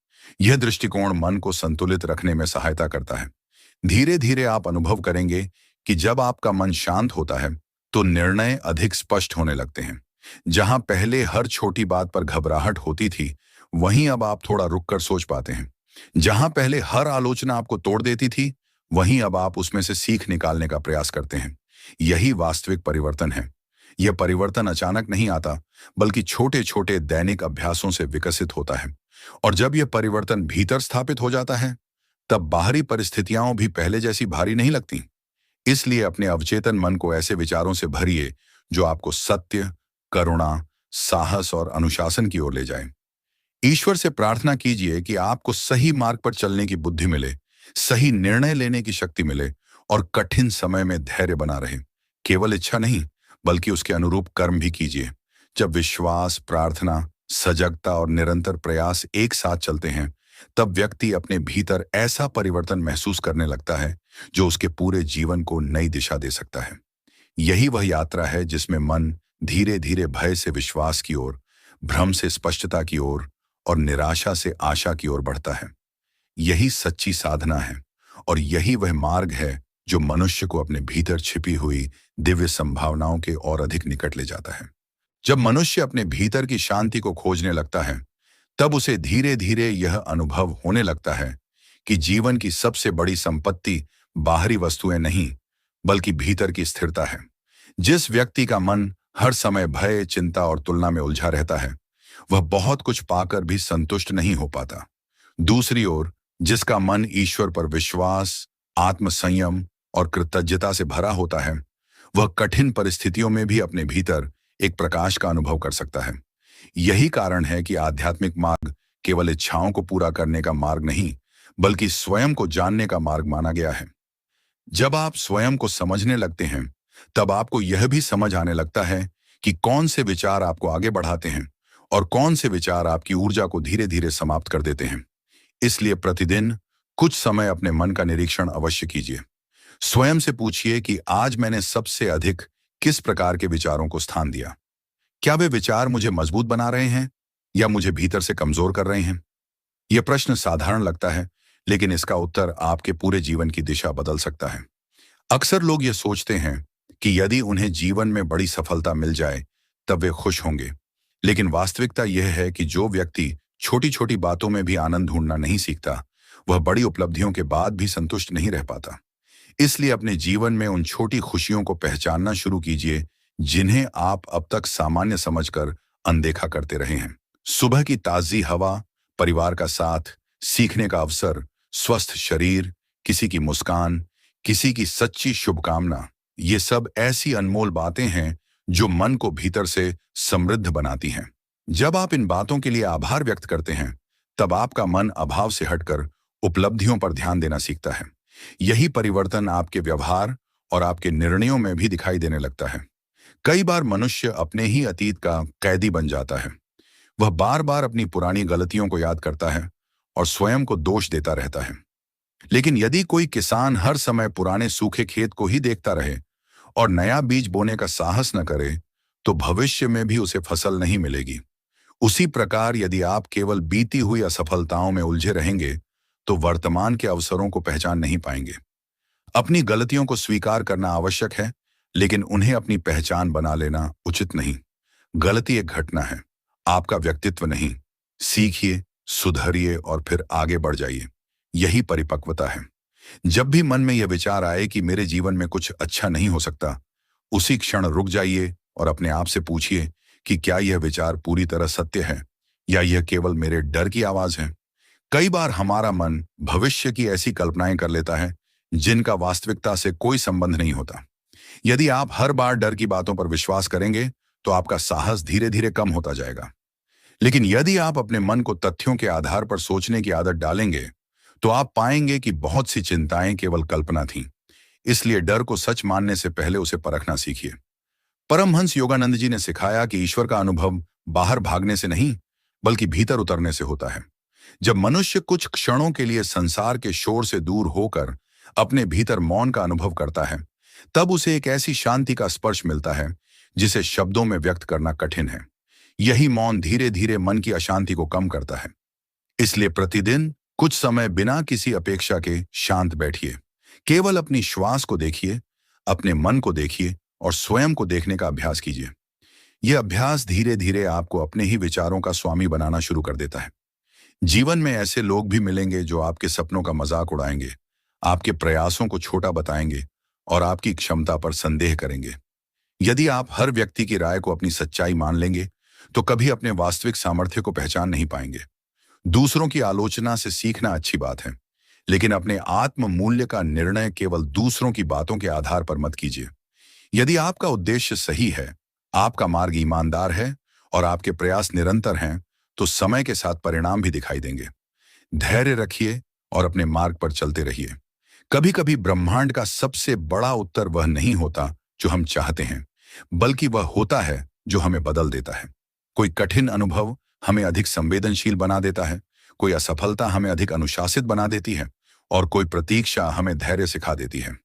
यह दृष्टिकोण मन को संतुलित रखने में सहायता करता है। धीरे धीरे आप अनुभव करेंगे कि जब आपका मन शांत होता है, तो निर्णय अधिक स्पष्ट होने लगते हैं। जहां पहले हर छोटी बात पर घबराहट होती थी, वहीं अब आप थोड़ा रुककर सोच पाते हैं। जहां पहले हर आलोचना आपको तोड़ देती थी, वहीं अब आप उसमें से सीख निकालने का प्रयास करते हैं। यही वास्तविक परिवर्तन है। यह परिवर्तन अचानक नहीं आता, बल्कि छोटे छोटे दैनिक अभ्यासों से विकसित होता है। और जब यह परिवर्तन भीतर स्थापित हो जाता है, तब बाहरी परिस्थितियां भी पहले जैसी भारी नहीं लगती। इसलिए अपने अवचेतन मन को ऐसे विचारों से भरिए जो आपको सत्य, करुणा, साहस और अनुशासन की ओर ले जाए। ईश्वर से प्रार्थना कीजिए कि आपको सही मार्ग पर चलने की बुद्धि मिले, सही निर्णय लेने की शक्ति मिले और कठिन समय में धैर्य बना रहे। केवल इच्छा नहीं, बल्कि उसके अनुरूप कर्म भी कीजिए। जब विश्वास, प्रार्थना, सजगता और निरंतर प्रयास एक साथ चलते हैं, तब व्यक्ति अपने भीतर ऐसा परिवर्तन महसूस करने लगता है जो उसके पूरे जीवन को नई दिशा दे सकता है। यही वह यात्रा है जिसमें मन धीरे धीरे भय से विश्वास की ओर, भ्रम से स्पष्टता की ओर और निराशा से आशा की ओर बढ़ता है। यही सच्ची साधना है और यही वह मार्ग है जो मनुष्य को अपने भीतर छिपी हुई दिव्य संभावनाओं के और अधिक निकट ले जाता है। जब मनुष्य अपने भीतर की शांति को खोजने लगता है, तब उसे धीरे धीरे यह अनुभव होने लगता है कि जीवन की सबसे बड़ी संपत्ति बाहरी वस्तुएं नहीं, बल्कि भीतर की स्थिरता है। जिस व्यक्ति का मन हर समय भय, चिंता और तुलना में उलझा रहता है, वह बहुत कुछ पाकर भी संतुष्ट नहीं हो पाता। दूसरी ओर, जिसका मन ईश्वर पर विश्वास, आत्मसंयम और कृतज्ञता से भरा होता है, वह कठिन परिस्थितियों में भी अपने भीतर एक प्रकाश का अनुभव कर सकता है। यही कारण है कि आध्यात्मिक मार्ग केवल इच्छाओं को पूरा करने का मार्ग नहीं, बल्कि स्वयं को जानने का मार्ग माना गया है। जब आप स्वयं को समझने लगते हैं, तब आपको यह भी समझ आने लगता है कि कौन से विचार आपको आगे बढ़ाते हैं और कौन से विचार आपकी ऊर्जा को धीरे धीरे समाप्त कर देते हैं। इसलिए प्रतिदिन कुछ समय अपने मन का निरीक्षण अवश्य कीजिए। स्वयं से पूछिए कि आज मैंने सबसे अधिक किस प्रकार के विचारों को स्थान दिया। क्या वे विचार मुझे मजबूत बना रहे हैं या मुझे भीतर से कमजोर कर रहे हैं? यह प्रश्न साधारण लगता है, लेकिन इसका उत्तर आपके पूरे जीवन की दिशा बदल सकता है। अक्सर लोग ये सोचते हैं कि यदि उन्हें जीवन में बड़ी सफलता मिल जाए तब वे खुश होंगे, लेकिन वास्तविकता यह है कि जो व्यक्ति छोटी छोटी बातों में भी आनंद ढूंढना नहीं सीखता, वह बड़ी उपलब्धियों के बाद भी संतुष्ट नहीं रह पाता। इसलिए अपने जीवन में उन छोटी खुशियों को पहचानना शुरू कीजिए जिन्हें आप अब तक सामान्य समझकर अनदेखा करते रहे हैं। सुबह की ताजी हवा, परिवार का साथ, सीखने का अवसर, स्वस्थ शरीर, किसी की मुस्कान, किसी की सच्ची शुभकामना, ये सब ऐसी अनमोल बातें हैं जो मन को भीतर से समृद्ध बनाती हैं। जब आप इन बातों के लिए आभार व्यक्त करते हैं, तब आपका मन अभाव से हटकर उपलब्धियों पर ध्यान देना सीखता है। यही परिवर्तन आपके व्यवहार और आपके निर्णयों में भी दिखाई देने लगता है। कई बार मनुष्य अपने ही अतीत का कैदी बन जाता है। वह बार बार अपनी पुरानी गलतियों को याद करता है और स्वयं को दोष देता रहता है। लेकिन यदि कोई किसान हर समय पुराने सूखे खेत को ही देखता रहे और नया बीज बोने का साहस न करे, तो भविष्य में भी उसे फसल नहीं मिलेगी। उसी प्रकार यदि आप केवल बीती हुई असफलताओं में उलझे रहेंगे, तो वर्तमान के अवसरों को पहचान नहीं पाएंगे। अपनी गलतियों को स्वीकार करना आवश्यक है, लेकिन उन्हें अपनी पहचान बना लेना उचित नहीं। गलती एक घटना है, आपका व्यक्तित्व नहीं। सीखिए, सुधरिए और फिर आगे बढ़ जाइए। यही परिपक्वता है। जब भी मन में यह विचार आए कि मेरे जीवन में कुछ अच्छा नहीं हो सकता, उसी क्षण रुक जाइए और अपने आप से पूछिए कि क्या यह विचार पूरी तरह सत्य है या यह केवल मेरे डर की आवाज है। कई बार हमारा मन भविष्य की ऐसी कल्पनाएं कर लेता है जिनका वास्तविकता से कोई संबंध नहीं होता। यदि आप हर बार डर की बातों पर विश्वास करेंगे, तो आपका साहस धीरे धीरे कम होता जाएगा। लेकिन यदि आप अपने मन को तथ्यों के आधार पर सोचने की आदत डालेंगे, तो आप पाएंगे कि बहुत सी चिंताएं केवल कल्पना थीं। इसलिए डर को सच मानने से पहले उसे परखना सीखिए। परमहंस योगानंद जी ने सिखाया कि ईश्वर का अनुभव बाहर भागने से नहीं, बल्कि भीतर उतरने से होता है। जब मनुष्य कुछ क्षणों के लिए संसार के शोर से दूर होकर अपने भीतर मौन का अनुभव करता है, तब उसे एक ऐसी शांति का स्पर्श मिलता है जिसे शब्दों में व्यक्त करना कठिन है। यही मौन धीरे धीरे मन की अशांति को कम करता है। इसलिए प्रतिदिन कुछ समय बिना किसी अपेक्षा के शांत बैठिए। केवल अपनी श्वास को देखिए, अपने मन को देखिए और स्वयं को देखने का अभ्यास कीजिए। यह अभ्यास धीरे धीरे आपको अपने ही विचारों का स्वामी बनाना शुरू कर देता है। जीवन में ऐसे लोग भी मिलेंगे जो आपके सपनों का मजाक उड़ाएंगे, आपके प्रयासों को छोटा बताएंगे और आपकी क्षमता पर संदेह करेंगे। यदि आप हर व्यक्ति की राय को अपनी सच्चाई मान लेंगे, तो कभी अपने वास्तविक सामर्थ्य को पहचान नहीं पाएंगे। दूसरों की आलोचना से सीखना अच्छी बात है, लेकिन अपने आत्म मूल्य का निर्णय केवल दूसरों की बातों के आधार पर मत कीजिए। यदि आपका उद्देश्य सही है, आपका मार्ग ईमानदार है और आपके प्रयास निरंतर हैं, तो समय के साथ परिणाम भी दिखाई देंगे। धैर्य रखिए और अपने मार्ग पर चलते रहिए। कभी कभी ब्रह्मांड का सबसे बड़ा उत्तर वह नहीं होता जो हम चाहते हैं, बल्कि वह होता है जो हमें बदल देता है। कोई कठिन अनुभव हमें अधिक संवेदनशील बना देता है, कोई असफलता हमें अधिक अनुशासित बना देती है और कोई प्रतीक्षा हमें धैर्य सिखा देती है।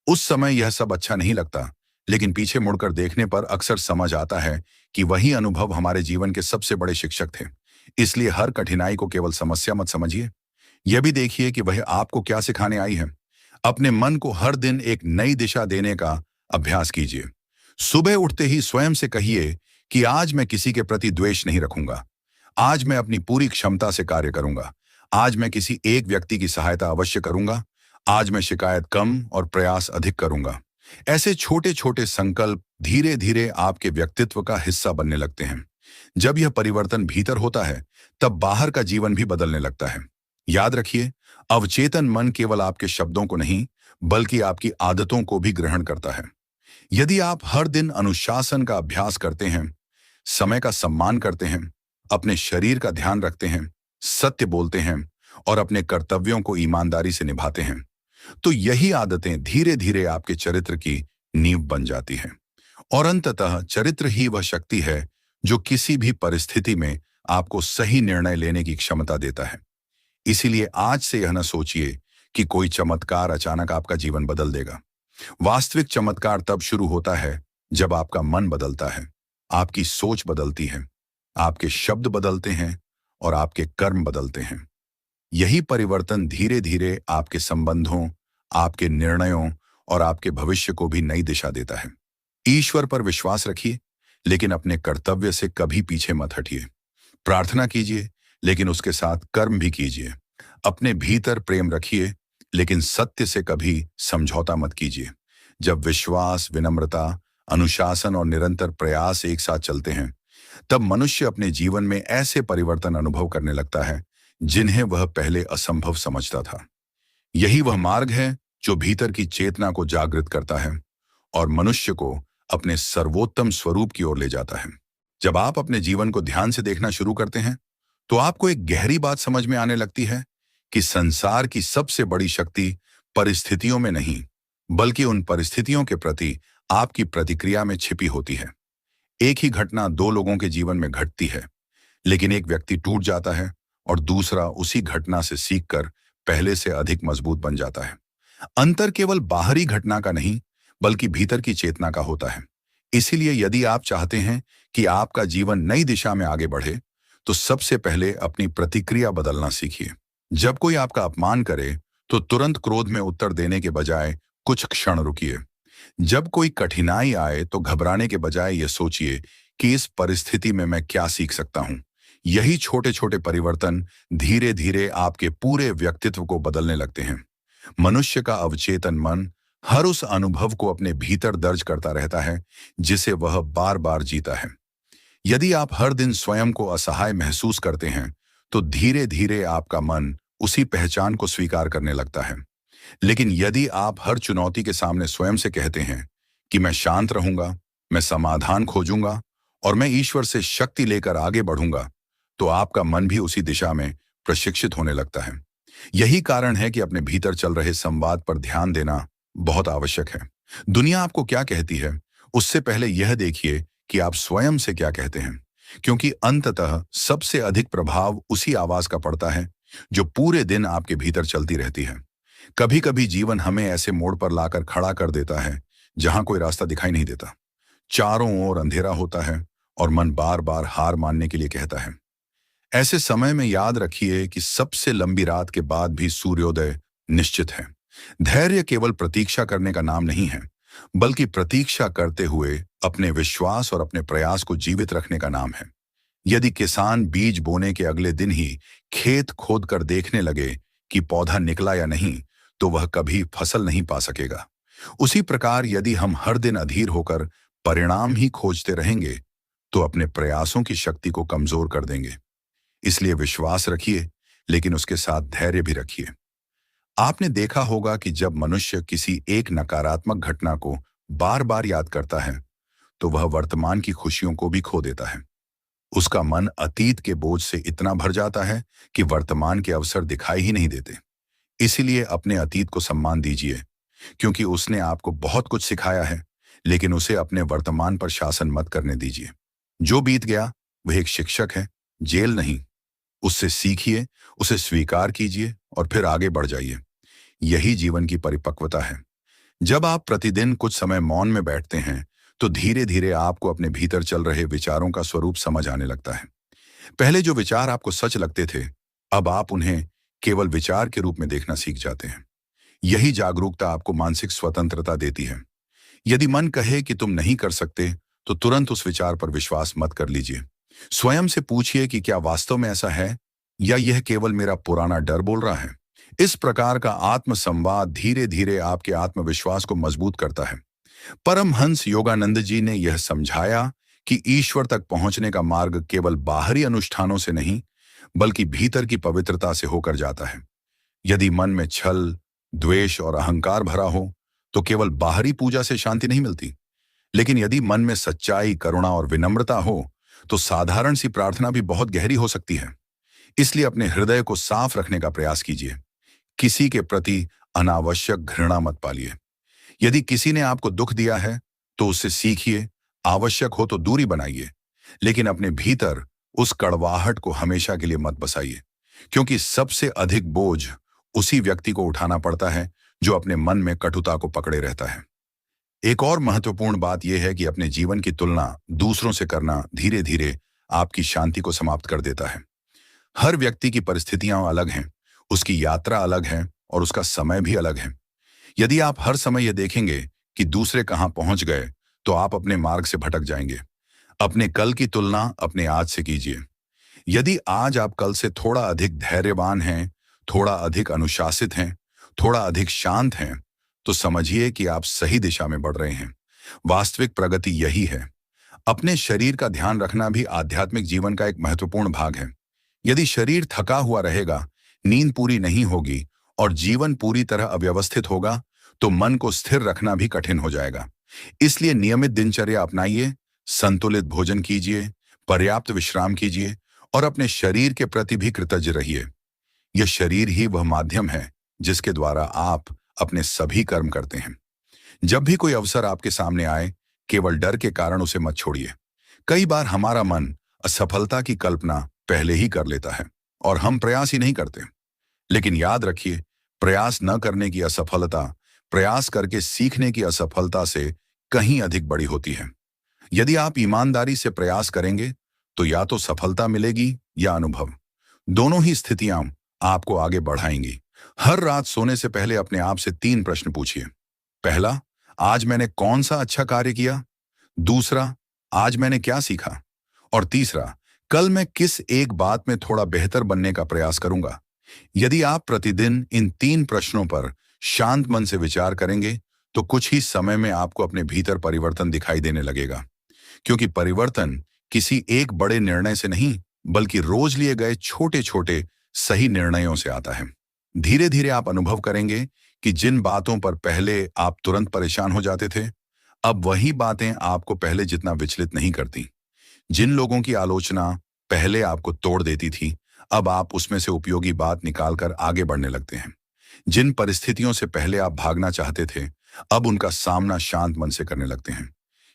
उस समय यह सब अच्छा नहीं लगता, लेकिन पीछे मुड़कर देखने पर अक्सर समझ आता है कि वही अनुभव हमारे जीवन के सबसे बड़े शिक्षक थे। इसलिए हर कठिनाई को केवल समस्या मत समझिए, यह भी देखिए कि वह आपको क्या सिखाने आई है। अपने मन को हर दिन एक नई दिशा देने का अभ्यास कीजिए। सुबह उठते ही स्वयं से कहिए कि आज मैं किसी के प्रति द्वेष नहीं रखूंगा, आज मैं अपनी पूरी क्षमता से कार्य करूंगा, आज मैं किसी एक व्यक्ति की सहायता अवश्य करूंगा, आज मैं शिकायत कम और प्रयास अधिक करूंगा। ऐसे छोटे छोटे संकल्प धीरे धीरे आपके व्यक्तित्व का हिस्सा बनने लगते हैं। जब यह परिवर्तन भीतर होता है, तब बाहर का जीवन भी बदलने लगता है। याद रखिए, अवचेतन मन केवल आपके शब्दों को नहीं, बल्कि आपकी आदतों को भी ग्रहण करता है। यदि आप हर दिन अनुशासन का अभ्यास करते हैं, समय का सम्मान करते हैं अपने शरीर का ध्यान रखते हैं, सत्य बोलते हैं और अपने कर्तव्यों को ईमानदारी से निभाते हैं, तो यही आदतें धीरे धीरे आपके चरित्र की नींव बन जाती हैं। और अंततः चरित्र ही वह शक्ति है जो किसी भी परिस्थिति में आपको सही निर्णय लेने की क्षमता देता है। इसीलिए आज से यह न सोचिए कि कोई चमत्कार अचानक आपका जीवन बदल देगा। वास्तविक चमत्कार तब शुरू होता है जब आपका मन बदलता है, आपकी सोच बदलती है, आपके शब्द बदलते हैं और आपके कर्म बदलते हैं। यही परिवर्तन धीरे धीरे आपके संबंधों, आपके निर्णयों और आपके भविष्य को भी नई दिशा देता है। ईश्वर पर विश्वास रखिए, लेकिन अपने कर्तव्य से कभी पीछे मत हटिए। प्रार्थना कीजिए, लेकिन उसके साथ कर्म भी कीजिए। अपने भीतर प्रेम रखिए, लेकिन सत्य से कभी समझौता मत कीजिए। जब विश्वास, विनम्रता, अनुशासन और निरंतर प्रयास एक साथ चलते हैं, तब मनुष्य अपने जीवन में ऐसे परिवर्तन अनुभव करने लगता है जिन्हें वह पहले असंभव समझता था। यही वह मार्ग है जो भीतर की चेतना को जागृत करता है और मनुष्य को अपने सर्वोत्तम स्वरूप की ओर ले जाता है। जब आप अपने जीवन को ध्यान से देखना शुरू करते हैं, तो आपको एक गहरी बात समझ में आने लगती है कि संसार की सबसे बड़ी शक्ति परिस्थितियों में नहीं, बल्कि उन परिस्थितियों के प्रति आपकी प्रतिक्रिया में छिपी होती है। एक ही घटना दो लोगों के जीवन में घटती है, लेकिन एक व्यक्ति टूट जाता है और दूसरा उसी घटना से सीखकर पहले से अधिक मजबूत बन जाता है। अंतर केवल बाहरी घटना का नहीं, बल्कि भीतर की चेतना का होता है। इसीलिए यदि आप चाहते हैं कि आपका जीवन नई दिशा में आगे बढ़े, तो सबसे पहले अपनी प्रतिक्रिया बदलना सीखिए। जब कोई आपका अपमान करे, तो तुरंत क्रोध में उत्तर देने के बजाय कुछ क्षण रुकिए। जब कोई कठिनाई आए, तो घबराने के बजाय यह सोचिए कि इस परिस्थिति में मैं क्या सीख सकता हूं। यही छोटे छोटे परिवर्तन धीरे धीरे आपके पूरे व्यक्तित्व को बदलने लगते हैं। मनुष्य का अवचेतन मन हर उस अनुभव को अपने भीतर दर्ज करता रहता है जिसे वह बार बार जीता है। यदि आप हर दिन स्वयं को असहाय महसूस करते हैं, तो धीरे धीरे आपका मन उसी पहचान को स्वीकार करने लगता है। लेकिन यदि आप हर चुनौती के सामने स्वयं से कहते हैं कि मैं शांत रहूंगा, मैं समाधान खोजूंगा और मैं ईश्वर से शक्ति लेकर आगे बढ़ूंगा, तो आपका मन भी उसी दिशा में प्रशिक्षित होने लगता है। यही कारण है कि अपने भीतर चल रहे संवाद पर ध्यान देना बहुत आवश्यक है। दुनिया आपको क्या कहती है, उससे पहले यह देखिए कि आप स्वयं से क्या कहते हैं, क्योंकि अंततः सबसे अधिक प्रभाव उसी आवाज का पड़ता है जो पूरे दिन आपके भीतर चलती रहती है। कभी कभी जीवन हमें ऐसे मोड़ पर लाकर खड़ा कर देता है जहां कोई रास्ता दिखाई नहीं देता। चारों ओर अंधेरा होता है और मन बार बार हार मानने के लिए कहता है। ऐसे समय में याद रखिए कि सबसे लंबी रात के बाद भी सूर्योदय निश्चित है। धैर्य केवल प्रतीक्षा करने का नाम नहीं है, बल्कि प्रतीक्षा करते हुए अपने विश्वास और अपने प्रयास को जीवित रखने का नाम है। यदि किसान बीज बोने के अगले दिन ही खेत खोद कर देखने लगे कि पौधा निकला या नहीं, तो वह कभी फसल नहीं पा सकेगा। उसी प्रकार यदि हम हर दिन अधीर होकर परिणाम ही खोजते रहेंगे, तो अपने प्रयासों की शक्ति को कमजोर कर देंगे। इसलिए विश्वास रखिए, लेकिन उसके साथ धैर्य भी रखिए। आपने देखा होगा कि जब मनुष्य किसी एक नकारात्मक घटना को बार बार याद करता है, तो वह वर्तमान की खुशियों को भी खो देता है। उसका मन अतीत के बोझ से इतना भर जाता है कि वर्तमान के अवसर दिखाई ही नहीं देते। इसीलिए अपने अतीत को सम्मान दीजिए, क्योंकि उसने आपको बहुत कुछ सिखाया है, लेकिन उसे अपने वर्तमान पर शासन मत करने दीजिए। जो बीत गया वह एक शिक्षक है, जेल नहीं। उससे सीखिए, उसे स्वीकार कीजिए और फिर आगे बढ़ जाइए। यही जीवन की परिपक्वता है। जब आप प्रतिदिन कुछ समय मौन में बैठते हैं, तो धीरे धीरे आपको अपने भीतर चल रहे विचारों का स्वरूप समझ आने लगता है। पहले जो विचार आपको सच लगते थे, अब आप उन्हें केवल विचार के रूप में देखना सीख जाते हैं। यही जागरूकता आपको मानसिक स्वतंत्रता देती है। यदि मन कहे कि तुम नहीं कर सकते, तो तुरंत उस विचार पर विश्वास मत कर लीजिए। स्वयं से पूछिए कि क्या वास्तव में ऐसा है, या यह केवल मेरा पुराना डर बोल रहा है। इस प्रकार का आत्म संवाद धीरे धीरे आपके आत्मविश्वास को मजबूत करता है। परमहंस योगानंद जी ने यह समझाया कि ईश्वर तक पहुंचने का मार्ग केवल बाहरी अनुष्ठानों से नहीं, बल्कि भीतर की पवित्रता से होकर जाता है। यदि मन में छल, द्वेष और अहंकार भरा हो, तो केवल बाहरी पूजा से शांति नहीं मिलती। लेकिन यदि मन में सच्चाई, करुणा और विनम्रता हो, तो साधारण सी प्रार्थना भी बहुत गहरी हो सकती है। इसलिए अपने हृदय को साफ रखने का प्रयास कीजिए। किसी के प्रति अनावश्यक घृणा मत पालिए। यदि किसी ने आपको दुख दिया है तो उससे सीखिए, आवश्यक हो तो दूरी बनाइए, लेकिन अपने भीतर उस कड़वाहट को हमेशा के लिए मत बसाइए, क्योंकि सबसे अधिक बोझ उसी व्यक्ति को उठाना पड़ता है जो अपने मन में कटुता को पकड़े रहता है। एक और महत्वपूर्ण बात यह है कि अपने जीवन की तुलना दूसरों से करना धीरे धीरे आपकी शांति को समाप्त कर देता है। हर व्यक्ति की परिस्थितियां अलग हैं, उसकी यात्रा अलग है और उसका समय भी अलग है। यदि आप हर समय यह देखेंगे कि दूसरे कहां पहुंच गए, तो आप अपने मार्ग से भटक जाएंगे। अपने कल की तुलना अपने आज से कीजिए। यदि आज आप कल से थोड़ा अधिक धैर्यवान हैं, थोड़ा अधिक अनुशासित हैं, थोड़ा अधिक शांत हैं, तो समझिए कि आप सही दिशा में बढ़ रहे हैं। वास्तविक प्रगति यही है। अपने शरीर का ध्यान रखना भी आध्यात्मिक जीवन का एक महत्वपूर्ण भाग है। यदि शरीर थका हुआ रहेगा, नींद पूरी नहीं होगी और जीवन पूरी तरह अव्यवस्थित होगा, तो मन को स्थिर रखना भी कठिन हो जाएगा। इसलिए नियमित दिनचर्या अपनाइए, संतुलित भोजन कीजिए, पर्याप्त विश्राम कीजिए और अपने शरीर के प्रति भी कृतज्ञ रहिए। यह शरीर ही वह माध्यम है जिसके द्वारा आप अपने सभी कर्म करते हैं। जब भी कोई अवसर आपके सामने आए, केवल डर के कारण उसे मत छोड़िए। कई बार हमारा मन असफलता की कल्पना पहले ही कर लेता है और हम प्रयास ही नहीं करते। लेकिन याद रखिए, प्रयास न करने की असफलता प्रयास करके सीखने की असफलता से कहीं अधिक बड़ी होती है। यदि आप ईमानदारी से प्रयास करेंगे तो या तो सफलता मिलेगी या अनुभव। दोनों ही स्थितियां आपको आगे बढ़ाएंगी। हर रात सोने से पहले अपने आप से 3 प्रश्न पूछिए। पहला, आज मैंने कौन सा अच्छा कार्य किया? दूसरा, आज मैंने क्या सीखा? और तीसरा, कल मैं किस एक बात में थोड़ा बेहतर बनने का प्रयास करूंगा? यदि आप प्रतिदिन इन 3 प्रश्नों पर शांत मन से विचार करेंगे, तो कुछ ही समय में आपको अपने भीतर परिवर्तन दिखाई देने लगेगा। क्योंकि परिवर्तन किसी एक बड़े निर्णय से नहीं, बल्कि रोज लिए गए छोटे छोटे सही निर्णयों से आता है। धीरे धीरे आप अनुभव करेंगे कि जिन बातों पर पहले आप तुरंत परेशान हो जाते थे, अब वही बातें आपको पहले जितना विचलित नहीं करती। जिन लोगों की आलोचना पहले आपको तोड़ देती थी, अब आप उसमें से उपयोगी बात निकालकर आगे बढ़ने लगते हैं। जिन परिस्थितियों से पहले आप भागना चाहते थे, अब उनका सामना शांत मन से करने लगते हैं।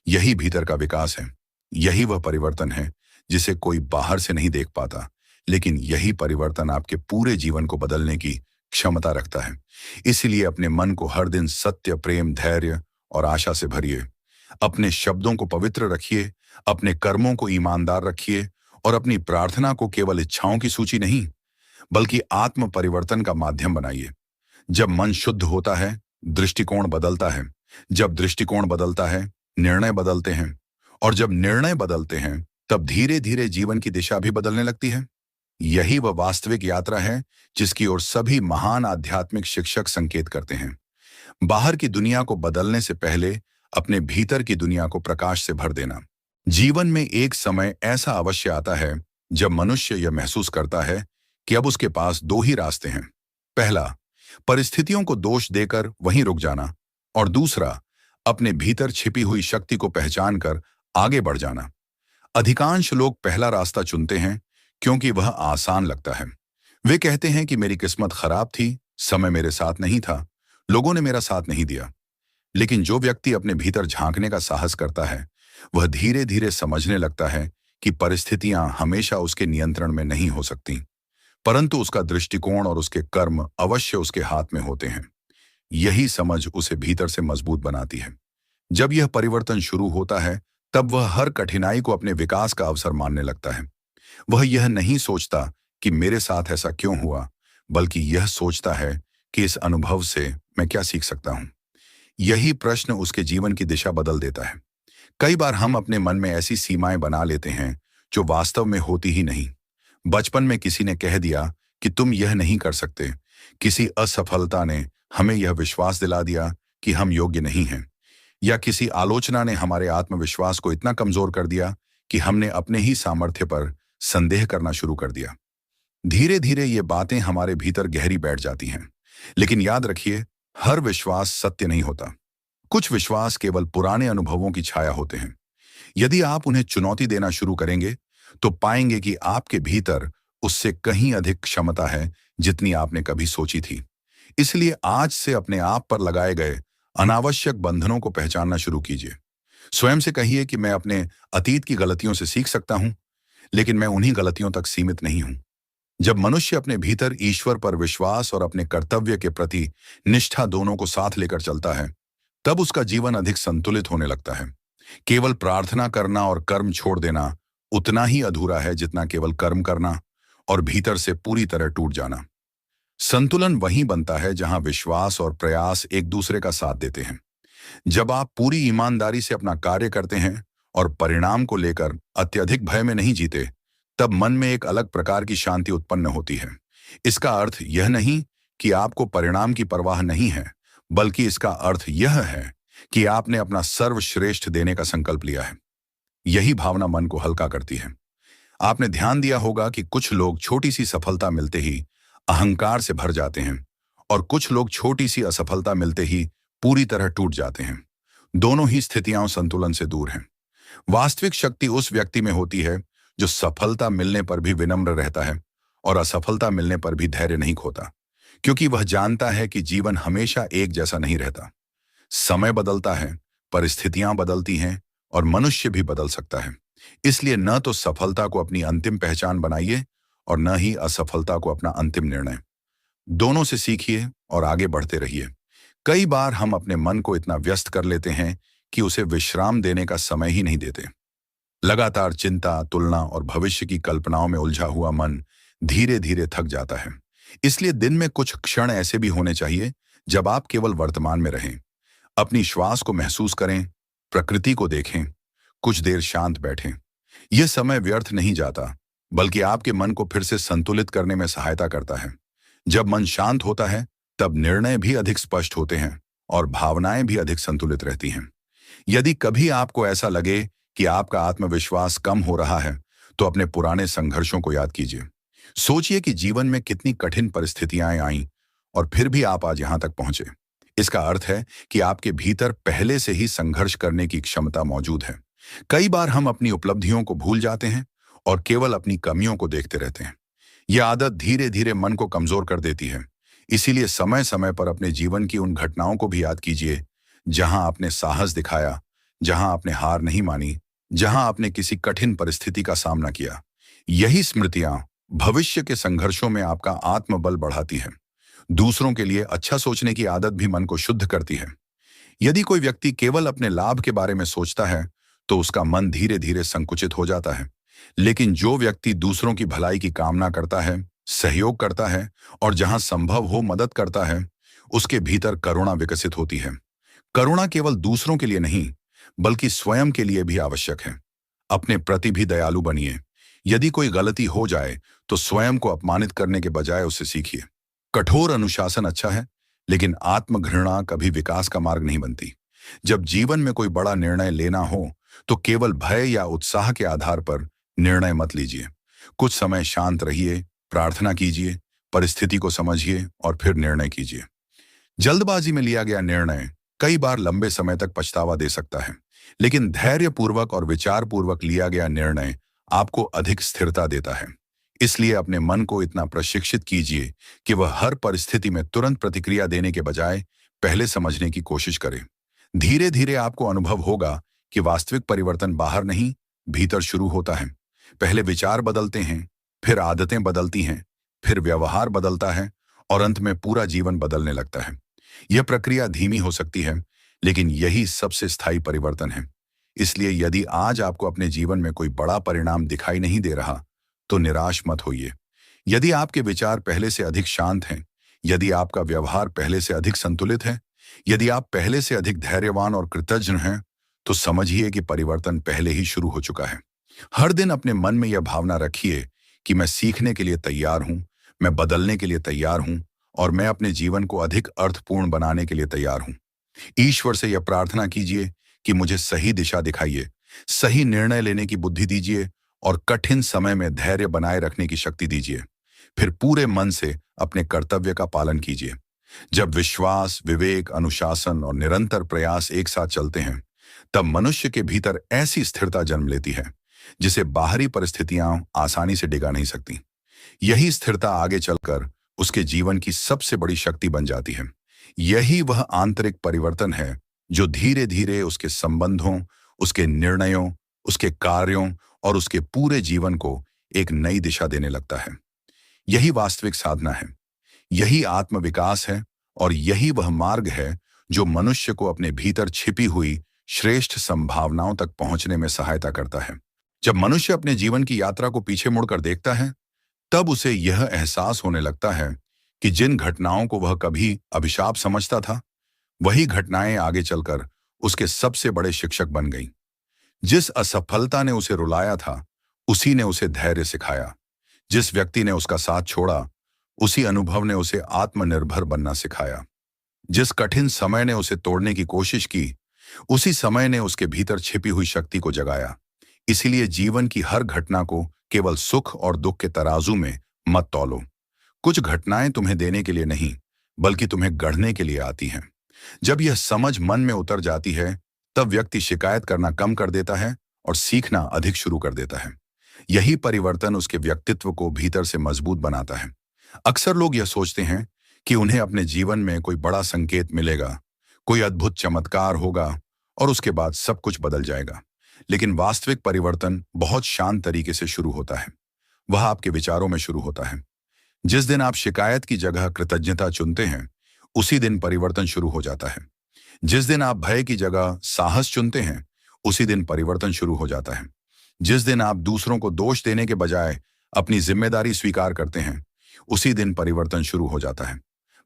यही भीतर का विकास है। यही वह परिवर्तन है जिसे कोई बाहर से नहीं देख पाता, लेकिन यही परिवर्तन आपके पूरे जीवन को बदलने की क्षमता रखता है। इसलिए अपने मन को हर दिन सत्य, प्रेम, धैर्य और आशा से भरिए। अपने शब्दों को पवित्र रखिए, अपने कर्मों को ईमानदार रखिए और अपनी प्रार्थना को केवल इच्छाओं की सूची नहीं, बल्कि आत्म परिवर्तन का माध्यम बनाइए। जब मन शुद्ध होता है, दृष्टिकोण बदलता है। जब दृष्टिकोण बदलता है, निर्णय बदलते हैं। और जब निर्णय बदलते हैं, तब धीरे धीरे जीवन की दिशा भी बदलने लगती है। यही वह वास्तविक यात्रा है जिसकी ओर सभी महान आध्यात्मिक शिक्षक संकेत करते हैं। बाहर की दुनिया को बदलने से पहले अपने भीतर की दुनिया को प्रकाश से भर देना। जीवन में एक समय ऐसा अवश्य आता है जब मनुष्य यह महसूस करता है कि अब उसके पास 2 ही रास्ते हैं। पहला, परिस्थितियों को दोष देकर वहीं रुक जाना, और दूसरा, अपने भीतर छिपी हुई शक्ति को पहचान कर आगे बढ़ जाना। अधिकांश लोग पहला रास्ता चुनते हैं क्योंकि वह आसान लगता है। वे कहते हैं कि मेरी किस्मत खराब थी, समय मेरे साथ नहीं था, लोगों ने मेरा साथ नहीं दिया। लेकिन जो व्यक्ति अपने भीतर झांकने का साहस करता है, वह धीरे धीरे समझने लगता है कि परिस्थितियां हमेशा उसके नियंत्रण में नहीं हो सकती, परंतु उसका दृष्टिकोण और उसके कर्म अवश्य उसके हाथ में होते हैं। यही समझ उसे भीतर से मजबूत बनाती है। जब यह परिवर्तन शुरू होता है, तब वह हर कठिनाई को अपने विकास का अवसर मानने लगता है। वह यह नहीं सोचता कि मेरे साथ ऐसा क्यों हुआ, बल्कि यह सोचता है कि इस अनुभव से मैं क्या सीख सकता हूं। यही प्रश्न उसके जीवन की दिशा बदल देता है। कई बार हम अपने मन में ऐसी सीमाएं बना लेते हैं जो वास्तव में होती ही नहीं। बचपन में किसी ने कह दिया कि तुम यह नहीं कर सकते। किसी असफलता ने हमें यह विश्वास दिला दिया कि हम योग्य नहीं हैं, या किसी आलोचना ने हमारे आत्मविश्वास को इतना कमजोर कर दिया कि हमने अपने ही सामर्थ्य पर संदेह करना शुरू कर दिया। धीरे धीरे ये बातें हमारे भीतर गहरी बैठ जाती हैं। लेकिन याद रखिए, हर विश्वास सत्य नहीं होता। कुछ विश्वास केवल पुराने अनुभवों की छाया होते हैं। यदि आप उन्हें चुनौती देना शुरू करेंगे तो पाएंगे कि आपके भीतर उससे कहीं अधिक क्षमता है जितनी आपने कभी सोची थी। इसलिए आज से अपने आप पर लगाए गए अनावश्यक बंधनों को पहचानना शुरू कीजिए। स्वयं से कहिए कि मैं अपने अतीत की गलतियों से सीख सकता हूं, लेकिन मैं उन्हीं गलतियों तक सीमित नहीं हूं। जब मनुष्य अपने भीतर ईश्वर पर विश्वास और अपने कर्तव्य के प्रति निष्ठा दोनों को साथ लेकर चलता है, तब उसका जीवन अधिक संतुलित होने लगता है। केवल प्रार्थना करना और कर्म छोड़ देना उतना ही अधूरा है जितना केवल कर्म करना और भीतर से पूरी तरह टूट जाना। संतुलन वहीं बनता है जहां विश्वास और प्रयास एक दूसरे का साथ देते हैं। जब आप पूरी ईमानदारी से अपना कार्य करते हैं और परिणाम को लेकर अत्यधिक भय में नहीं जीते, तब मन में एक अलग प्रकार की शांति उत्पन्न होती है। इसका अर्थ यह नहीं कि आपको परिणाम की परवाह नहीं है, बल्कि इसका अर्थ यह है कि आपने अपना सर्वश्रेष्ठ देने का संकल्प लिया है। यही भावना मन को हल्का करती है। आपने ध्यान दिया होगा कि कुछ लोग छोटी सी सफलता मिलते ही अहंकार से भर जाते हैं और कुछ लोग छोटी सी असफलता मिलते ही पूरी तरह टूट जाते हैं। दोनों ही स्थितियां संतुलन से दूर हैं। वास्तविक शक्ति उस व्यक्ति में होती है जो सफलता मिलने पर भी विनम्र रहता है और असफलता मिलने पर भी धैर्य नहीं खोता, क्योंकि वह जानता है कि जीवन हमेशा एक जैसा नहीं रहता। समय बदलता है, परिस्थितियां बदलती हैं और मनुष्य भी बदल सकता है। इसलिए न तो सफलता को अपनी अंतिम पहचान बनाइए और न ही असफलता को अपना अंतिम निर्णय। दोनों से सीखिए और आगे बढ़ते रहिए। कई बार हम अपने मन को इतना व्यस्त कर लेते हैं कि उसे विश्राम देने का समय ही नहीं देते। लगातार चिंता, तुलना और भविष्य की कल्पनाओं में उलझा हुआ मन धीरे धीरे थक जाता है। इसलिए दिन में कुछ क्षण ऐसे भी होने चाहिए जब आप केवल वर्तमान में रहें। अपनी श्वास को महसूस करें, प्रकृति को देखें, कुछ देर शांत बैठें। यह समय व्यर्थ नहीं जाता, बल्कि आपके मन को फिर से संतुलित करने में सहायता करता है। जब मन शांत होता है, तब निर्णय भी अधिक स्पष्ट होते हैं और भावनाएं भी अधिक संतुलित रहती हैं। यदि कभी आपको ऐसा लगे कि आपका आत्मविश्वास कम हो रहा है, तो अपने पुराने संघर्षों को याद कीजिए। सोचिए कि जीवन में कितनी कठिन परिस्थितियां आईं और फिर भी आप आज यहां तक पहुंचे। इसका अर्थ है कि आपके भीतर पहले से ही संघर्ष करने की क्षमता मौजूद है। कई बार हम अपनी उपलब्धियों को भूल जाते हैं और केवल अपनी कमियों को देखते रहते हैं। यह आदत धीरे धीरे मन को कमजोर कर देती है। इसीलिए समय समय पर अपने जीवन की उन घटनाओं को भी याद कीजिए जहां आपने साहस दिखाया, जहां आपने हार नहीं मानी, जहां आपने किसी कठिन परिस्थिति का सामना किया। यही स्मृतियां भविष्य के संघर्षों में आपका आत्मबल बढ़ाती है। दूसरों के लिए अच्छा सोचने की आदत भी मन को शुद्ध करती है। यदि कोई व्यक्ति केवल अपने लाभ के बारे में सोचता है, तो उसका मन धीरे धीरे संकुचित हो जाता है। लेकिन जो व्यक्ति दूसरों की भलाई की कामना करता है, सहयोग करता है और जहां संभव हो मदद करता है, उसके भीतर करुणा विकसित होती है। करुणा केवल दूसरों के लिए नहीं, बल्कि स्वयं के लिए भी आवश्यक है। अपने प्रति भी दयालु बनिए। यदि कोई गलती हो जाए तो स्वयं को अपमानित करने के बजाय उससे सीखिए। कठोर अनुशासन अच्छा है, लेकिन आत्मघृणा कभी विकास का मार्ग नहीं बनती। जब जीवन में कोई बड़ा निर्णय लेना हो, तो केवल भय या उत्साह के आधार पर निर्णय मत लीजिए। कुछ समय शांत रहिए, प्रार्थना कीजिए, परिस्थिति को समझिए और फिर निर्णय कीजिए। जल्दबाजी में लिया गया निर्णय कई बार लंबे समय तक पछतावा दे सकता है, लेकिन धैर्यपूर्वक और विचारपूर्वक लिया गया निर्णय आपको अधिक स्थिरता देता है। इसलिए अपने मन को इतना प्रशिक्षित कीजिए कि वह हर परिस्थिति में तुरंत प्रतिक्रिया देने के बजाय पहले समझने की कोशिश करे। धीरे धीरे आपको अनुभव होगा कि वास्तविक परिवर्तन बाहर नहीं, भीतर शुरू होता है। पहले विचार बदलते हैं, फिर आदतें बदलती हैं, फिर व्यवहार बदलता है और अंत में पूरा जीवन बदलने लगता है। यह प्रक्रिया धीमी हो सकती है, लेकिन यही सबसे स्थायी परिवर्तन है। इसलिए यदि आज आपको अपने जीवन में कोई बड़ा परिणाम दिखाई नहीं दे रहा, तो निराश मत होइए। यदि आपके विचार पहले से अधिक शांत हैं, यदि आपका व्यवहार पहले से अधिक संतुलित है, यदि आप पहले से अधिक धैर्यवान और कृतज्ञ हैं, तो समझिए कि परिवर्तन पहले ही शुरू हो चुका है। हर दिन अपने मन में यह भावना रखिए कि मैं सीखने के लिए तैयार हूं, मैं बदलने के लिए तैयार हूं और मैं अपने जीवन को अधिक अर्थपूर्ण बनाने के लिए तैयार हूं। ईश्वर से यह प्रार्थना कीजिए कि मुझे सही दिशा दिखाइए, सही निर्णय लेने की बुद्धि दीजिए और कठिन समय में धैर्य बनाए रखने की शक्ति दीजिए। फिर पूरे मन से अपने कर्तव्य का पालन कीजिए। जब विश्वास, विवेक, अनुशासन और निरंतर प्रयास एक साथ चलते हैं, तब मनुष्य के भीतर ऐसी स्थिरता जन्म लेती है जिसे बाहरी परिस्थितियां आसानी से डिगा नहीं सकती। यही स्थिरता आगे चलकर उसके जीवन की सबसे बड़ी शक्ति बन जाती है। यही वह आंतरिक परिवर्तन है जो धीरे धीरे उसके संबंधों, उसके निर्णयों, उसके कार्यों और उसके पूरे जीवन को एक नई दिशा देने लगता है। यही वास्तविक साधना है, यही आत्मविकास है और यही वह मार्ग है जो मनुष्य को अपने भीतर छिपी हुई श्रेष्ठ संभावनाओं तक पहुंचने में सहायता करता है। जब मनुष्य अपने जीवन की यात्रा को पीछे मुड़कर देखता है, तब उसे यह एहसास होने लगता है कि जिन घटनाओं को वह कभी अभिशाप समझता था, वही घटनाएं आगे चलकर उसके सबसे बड़े शिक्षक बन गईं। जिस असफलता ने उसे रुलाया था, उसी ने उसे धैर्य सिखाया। जिस व्यक्ति ने उसका साथ छोड़ा, उसी अनुभव ने उसे आत्मनिर्भर बनना सिखाया। जिस कठिन समय ने उसे तोड़ने की कोशिश की, उसी समय ने उसके भीतर छिपी हुई शक्ति को जगाया। इसीलिए जीवन की हर घटना को केवल सुख और दुख के तराजू में मत तौलो। कुछ घटनाएं तुम्हें देने के लिए नहीं, बल्कि तुम्हें गढ़ने के लिए आती हैं। जब यह समझ मन में उतर जाती है, तब व्यक्ति शिकायत करना कम कर देता है और सीखना अधिक शुरू कर देता है। यही परिवर्तन उसके व्यक्तित्व को भीतर से मजबूत बनाता है। अक्सर लोग यह सोचते हैं कि उन्हें अपने जीवन में कोई बड़ा संकेत मिलेगा, कोई अद्भुत चमत्कार होगा और उसके बाद सब कुछ बदल जाएगा। लेकिन वास्तविक परिवर्तन बहुत शांत तरीके से शुरू होता है। वह आपके विचारों में शुरू होता है। जिस दिन आप शिकायत की जगह कृतज्ञता चुनते हैं, उसी दिन परिवर्तन शुरू हो जाता है। जिस दिन आप भय की जगह साहस चुनते हैं, उसी दिन परिवर्तन शुरू हो जाता है। जिस दिन आप दूसरों को दोष देने के बजाय अपनी जिम्मेदारी स्वीकार करते हैं, उसी दिन परिवर्तन शुरू हो जाता है।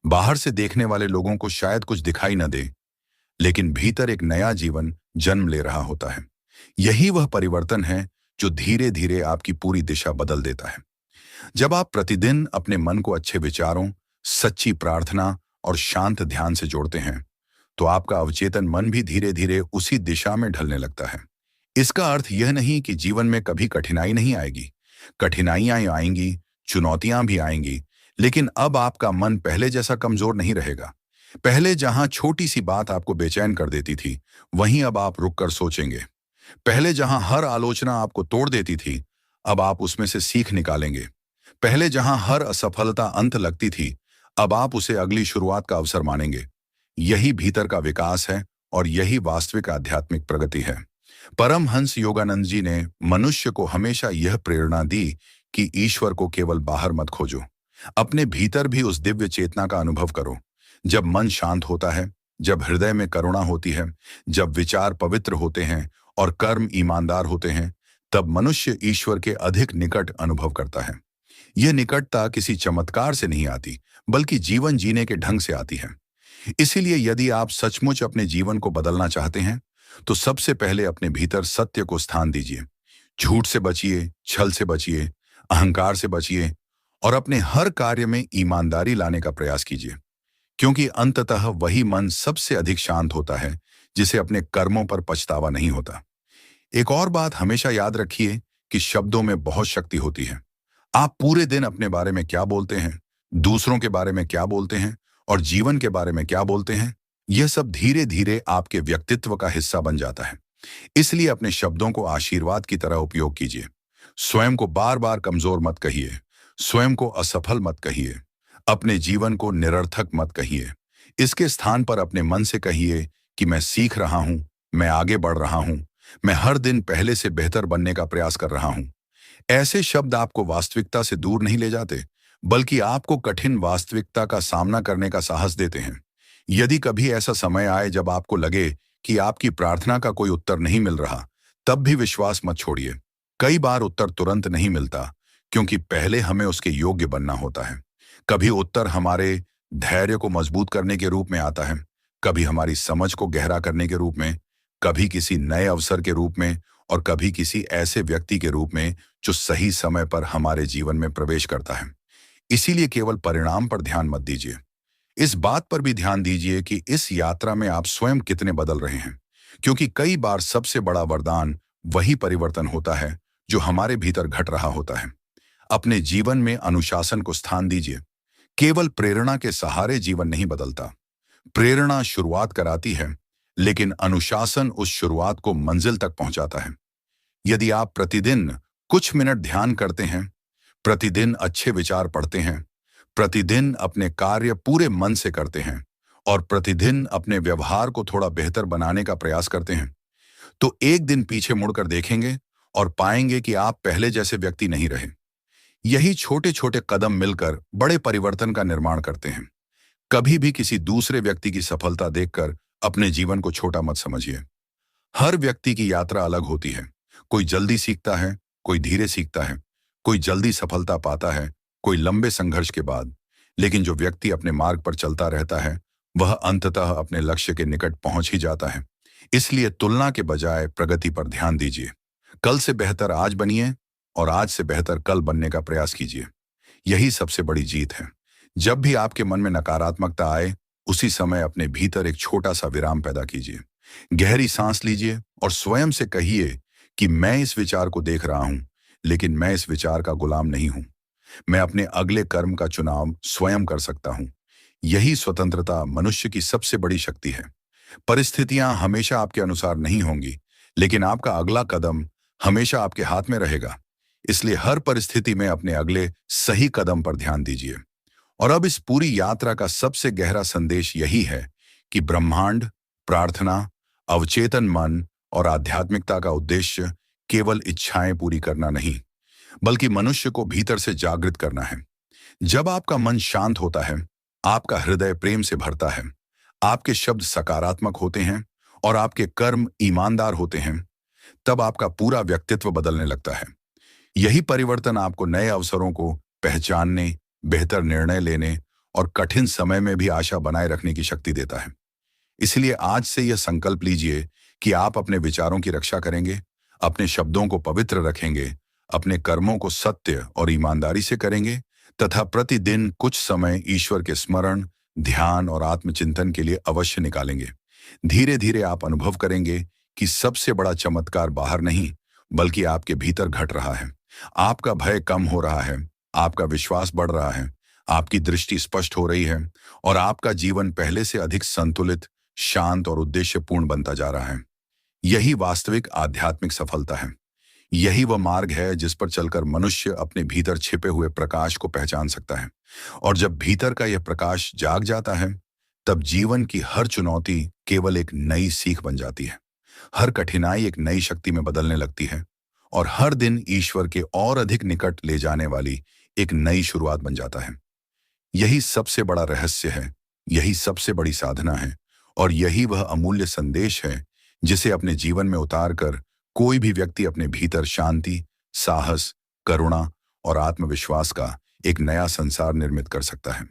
बाहर से देखने वाले लोगों को शायद कुछ दिखाई न दे, लेकिन भीतर एक नया जीवन जन्म ले रहा होता है। यही वह परिवर्तन है जो धीरे धीरे आपकी पूरी दिशा बदल देता है। जब आप प्रतिदिन अपने मन को अच्छे विचारों, सच्ची प्रार्थना और शांत ध्यान से जोड़ते हैं, तो आपका अवचेतन मन भी धीरे धीरे उसी दिशा में ढलने लगता है। इसका अर्थ यह नहीं कि जीवन में कभी कठिनाई नहीं आएगी। कठिनाइयां आएंगी, चुनौतियां भी आएंगी, लेकिन अब आपका मन पहले जैसा कमजोर नहीं रहेगा। पहले जहां छोटी सी बात आपको बेचैन कर देती थी, वहीं अब आप रुककर सोचेंगे। पहले जहां हर आलोचना आपको तोड़ देती थी, अब आप उसमें से सीख निकालेंगे। पहले जहां हर असफलता अंत लगती थी, अब आप उसे अगली शुरुआत का अवसर मानेंगे। यही भीतर का विकास है और यही वास्तविक आध्यात्मिक प्रगति है। परमहंस योगानंद जी ने मनुष्य को हमेशा यह प्रेरणा दी कि ईश्वर को केवल बाहर मत खोजो, अपने भीतर भी उस दिव्य चेतना का अनुभव करो। जब मन शांत होता है, जब हृदय में करुणा होती है, जब विचार पवित्र होते हैं और कर्म ईमानदार होते हैं, तब मनुष्य ईश्वर के अधिक निकट अनुभव करता है। यह निकटता किसी चमत्कार से नहीं आती, बल्कि जीवन जीने के ढंग से आती है। इसीलिए यदि आप सचमुच अपने जीवन को बदलना चाहते हैं, तो सबसे पहले अपने भीतर सत्य को स्थान दीजिए। झूठ से बचिए, छल से बचिए, अहंकार से बचिए और अपने हर कार्य में ईमानदारी लाने का प्रयास कीजिए, क्योंकि अंततः वही मन सबसे अधिक शांत होता है जिसे अपने कर्मों पर पछतावा नहीं होता। एक और बात हमेशा याद रखिए कि शब्दों में बहुत शक्ति होती है। आप पूरे दिन अपने बारे में क्या बोलते हैं, दूसरों के बारे में क्या बोलते हैं और जीवन के बारे में क्या बोलते हैं, यह सब धीरे धीरे आपके व्यक्तित्व का हिस्सा बन जाता है। इसलिए अपने शब्दों को आशीर्वाद की तरह उपयोग कीजिए। स्वयं को बार बार कमजोर मत कहिए, स्वयं को असफल मत कहिए, अपने जीवन को निरर्थक मत कहिए। इसके स्थान पर अपने मन से कहिए कि मैं सीख रहा हूं, मैं आगे बढ़ रहा हूं, मैं हर दिन पहले से बेहतर बनने का प्रयास कर रहा हूं। ऐसे शब्द आपको वास्तविकता से दूर नहीं ले जाते, बल्कि आपको कठिन वास्तविकता का सामना करने का साहस देते हैं। यदि कभी ऐसा समय आए जब आपको लगे कि आपकी प्रार्थना का कोई उत्तर नहीं मिल रहा, तब भी विश्वास मत छोड़िए। कई बार उत्तर तुरंत नहीं मिलता, क्योंकि पहले हमें उसके योग्य बनना होता है। कभी उत्तर हमारे धैर्य को मजबूत करने के रूप में आता है, कभी हमारी समझ को गहरा करने के रूप में, कभी किसी नए अवसर के रूप में और कभी किसी ऐसे व्यक्ति के रूप में जो सही समय पर हमारे जीवन में प्रवेश करता है। इसीलिए केवल परिणाम पर ध्यान मत दीजिए, इस बात पर भी ध्यान दीजिए कि इस यात्रा में आप स्वयं कितने बदल रहे हैं, क्योंकि कई बार सबसे बड़ा वरदान वही परिवर्तन होता है जो हमारे भीतर घट रहा होता है। अपने जीवन में अनुशासन को स्थान दीजिए। केवल प्रेरणा के सहारे जीवन नहीं बदलता। प्रेरणा शुरुआत कराती है, लेकिन अनुशासन उस शुरुआत को मंजिल तक पहुंचाता है। यदि आप प्रतिदिन कुछ मिनट ध्यान करते हैं, प्रतिदिन अच्छे विचार पढ़ते हैं, प्रतिदिन अपने कार्य पूरे मन से करते हैं और प्रतिदिन अपने व्यवहार को थोड़ा बेहतर बनाने का प्रयास करते हैं, तो एक दिन पीछे मुड़कर देखेंगे और पाएंगे कि आप पहले जैसे व्यक्ति नहीं रहे। यही छोटे छोटे कदम मिलकर बड़े परिवर्तन का निर्माण करते हैं। कभी भी किसी दूसरे व्यक्ति की सफलता देखकर अपने जीवन को छोटा मत समझिए। हर व्यक्ति की यात्रा अलग होती है। कोई जल्दी सीखता है, कोई धीरे सीखता है, कोई जल्दी सफलता पाता है, कोई लंबे संघर्ष के बाद। लेकिन जो व्यक्ति अपने मार्ग पर चलता रहता है, वह अंततः अपने लक्ष्य के निकट पहुंच ही जाता है। इसलिए तुलना के बजाय प्रगति पर ध्यान दीजिए। कल से बेहतर आज बनिए और आज से बेहतर कल बनने का प्रयास कीजिए। यही सबसे बड़ी जीत है। जब भी आपके मन में नकारात्मकता आए, उसी समय अपने भीतर एक छोटा सा विराम पैदा कीजिए। गहरी सांस लीजिए और स्वयं से कहिए कि मैं इस विचार को देख रहा हूं, लेकिन मैं इस विचार का गुलाम नहीं हूं। मैं अपने अगले कर्म का चुनाव स्वयं कर सकता हूं। यही स्वतंत्रता मनुष्य की सबसे बड़ी शक्ति है। परिस्थितियां हमेशा आपके अनुसार नहीं होंगी, लेकिन आपका अगला कदम हमेशा आपके हाथ में रहेगा। इसलिए हर परिस्थिति में अपने अगले सही कदम पर ध्यान दीजिए। और अब इस पूरी यात्रा का सबसे गहरा संदेश यही है कि ब्रह्मांड, प्रार्थना, अवचेतन मन और आध्यात्मिकता का उद्देश्य केवल इच्छाएं पूरी करना नहीं, बल्कि मनुष्य को भीतर से जागृत करना है। जब आपका मन शांत होता है, आपका हृदय प्रेम से भरता है, आपके शब्द सकारात्मक होते हैं और आपके कर्म ईमानदार होते हैं, तब आपका पूरा व्यक्तित्व बदलने लगता है। यही परिवर्तन आपको नए अवसरों को पहचानने, बेहतर निर्णय लेने और कठिन समय में भी आशा बनाए रखने की शक्ति देता है। इसलिए आज से यह संकल्प लीजिए कि आप अपने विचारों की रक्षा करेंगे, अपने शब्दों को पवित्र रखेंगे, अपने कर्मों को सत्य और ईमानदारी से करेंगे तथा प्रतिदिन कुछ समय ईश्वर के स्मरण, ध्यान और आत्मचिंतन के लिए अवश्य निकालेंगे। धीरे धीरे आप अनुभव करेंगे कि सबसे बड़ा चमत्कार बाहर नहीं, बल्कि आपके भीतर घट रहा है। आपका भय कम हो रहा है, आपका विश्वास बढ़ रहा है, आपकी दृष्टि स्पष्ट हो रही है और आपका जीवन पहले से अधिक संतुलित, शांत और उद्देश्यपूर्ण बनता जा रहा है। यही वास्तविक आध्यात्मिक सफलता है। यही वह मार्ग है जिस पर चलकर मनुष्य अपने भीतर छिपे हुए प्रकाश को पहचान सकता है। और जब भीतर का यह प्रकाश जाग जाता है, तब जीवन की हर चुनौती केवल एक नई सीख बन जाती है। हर कठिनाई एक नई शक्ति में बदलने लगती है और हर दिन ईश्वर के और अधिक निकट ले जाने वाली एक नई शुरुआत बन जाता है। यही सबसे बड़ा रहस्य है, यही सबसे बड़ी साधना है और यही वह अमूल्य संदेश है जिसे अपने जीवन में उतारकर कोई भी व्यक्ति अपने भीतर शांति, साहस, करुणा और आत्मविश्वास का एक नया संसार निर्मित कर सकता है।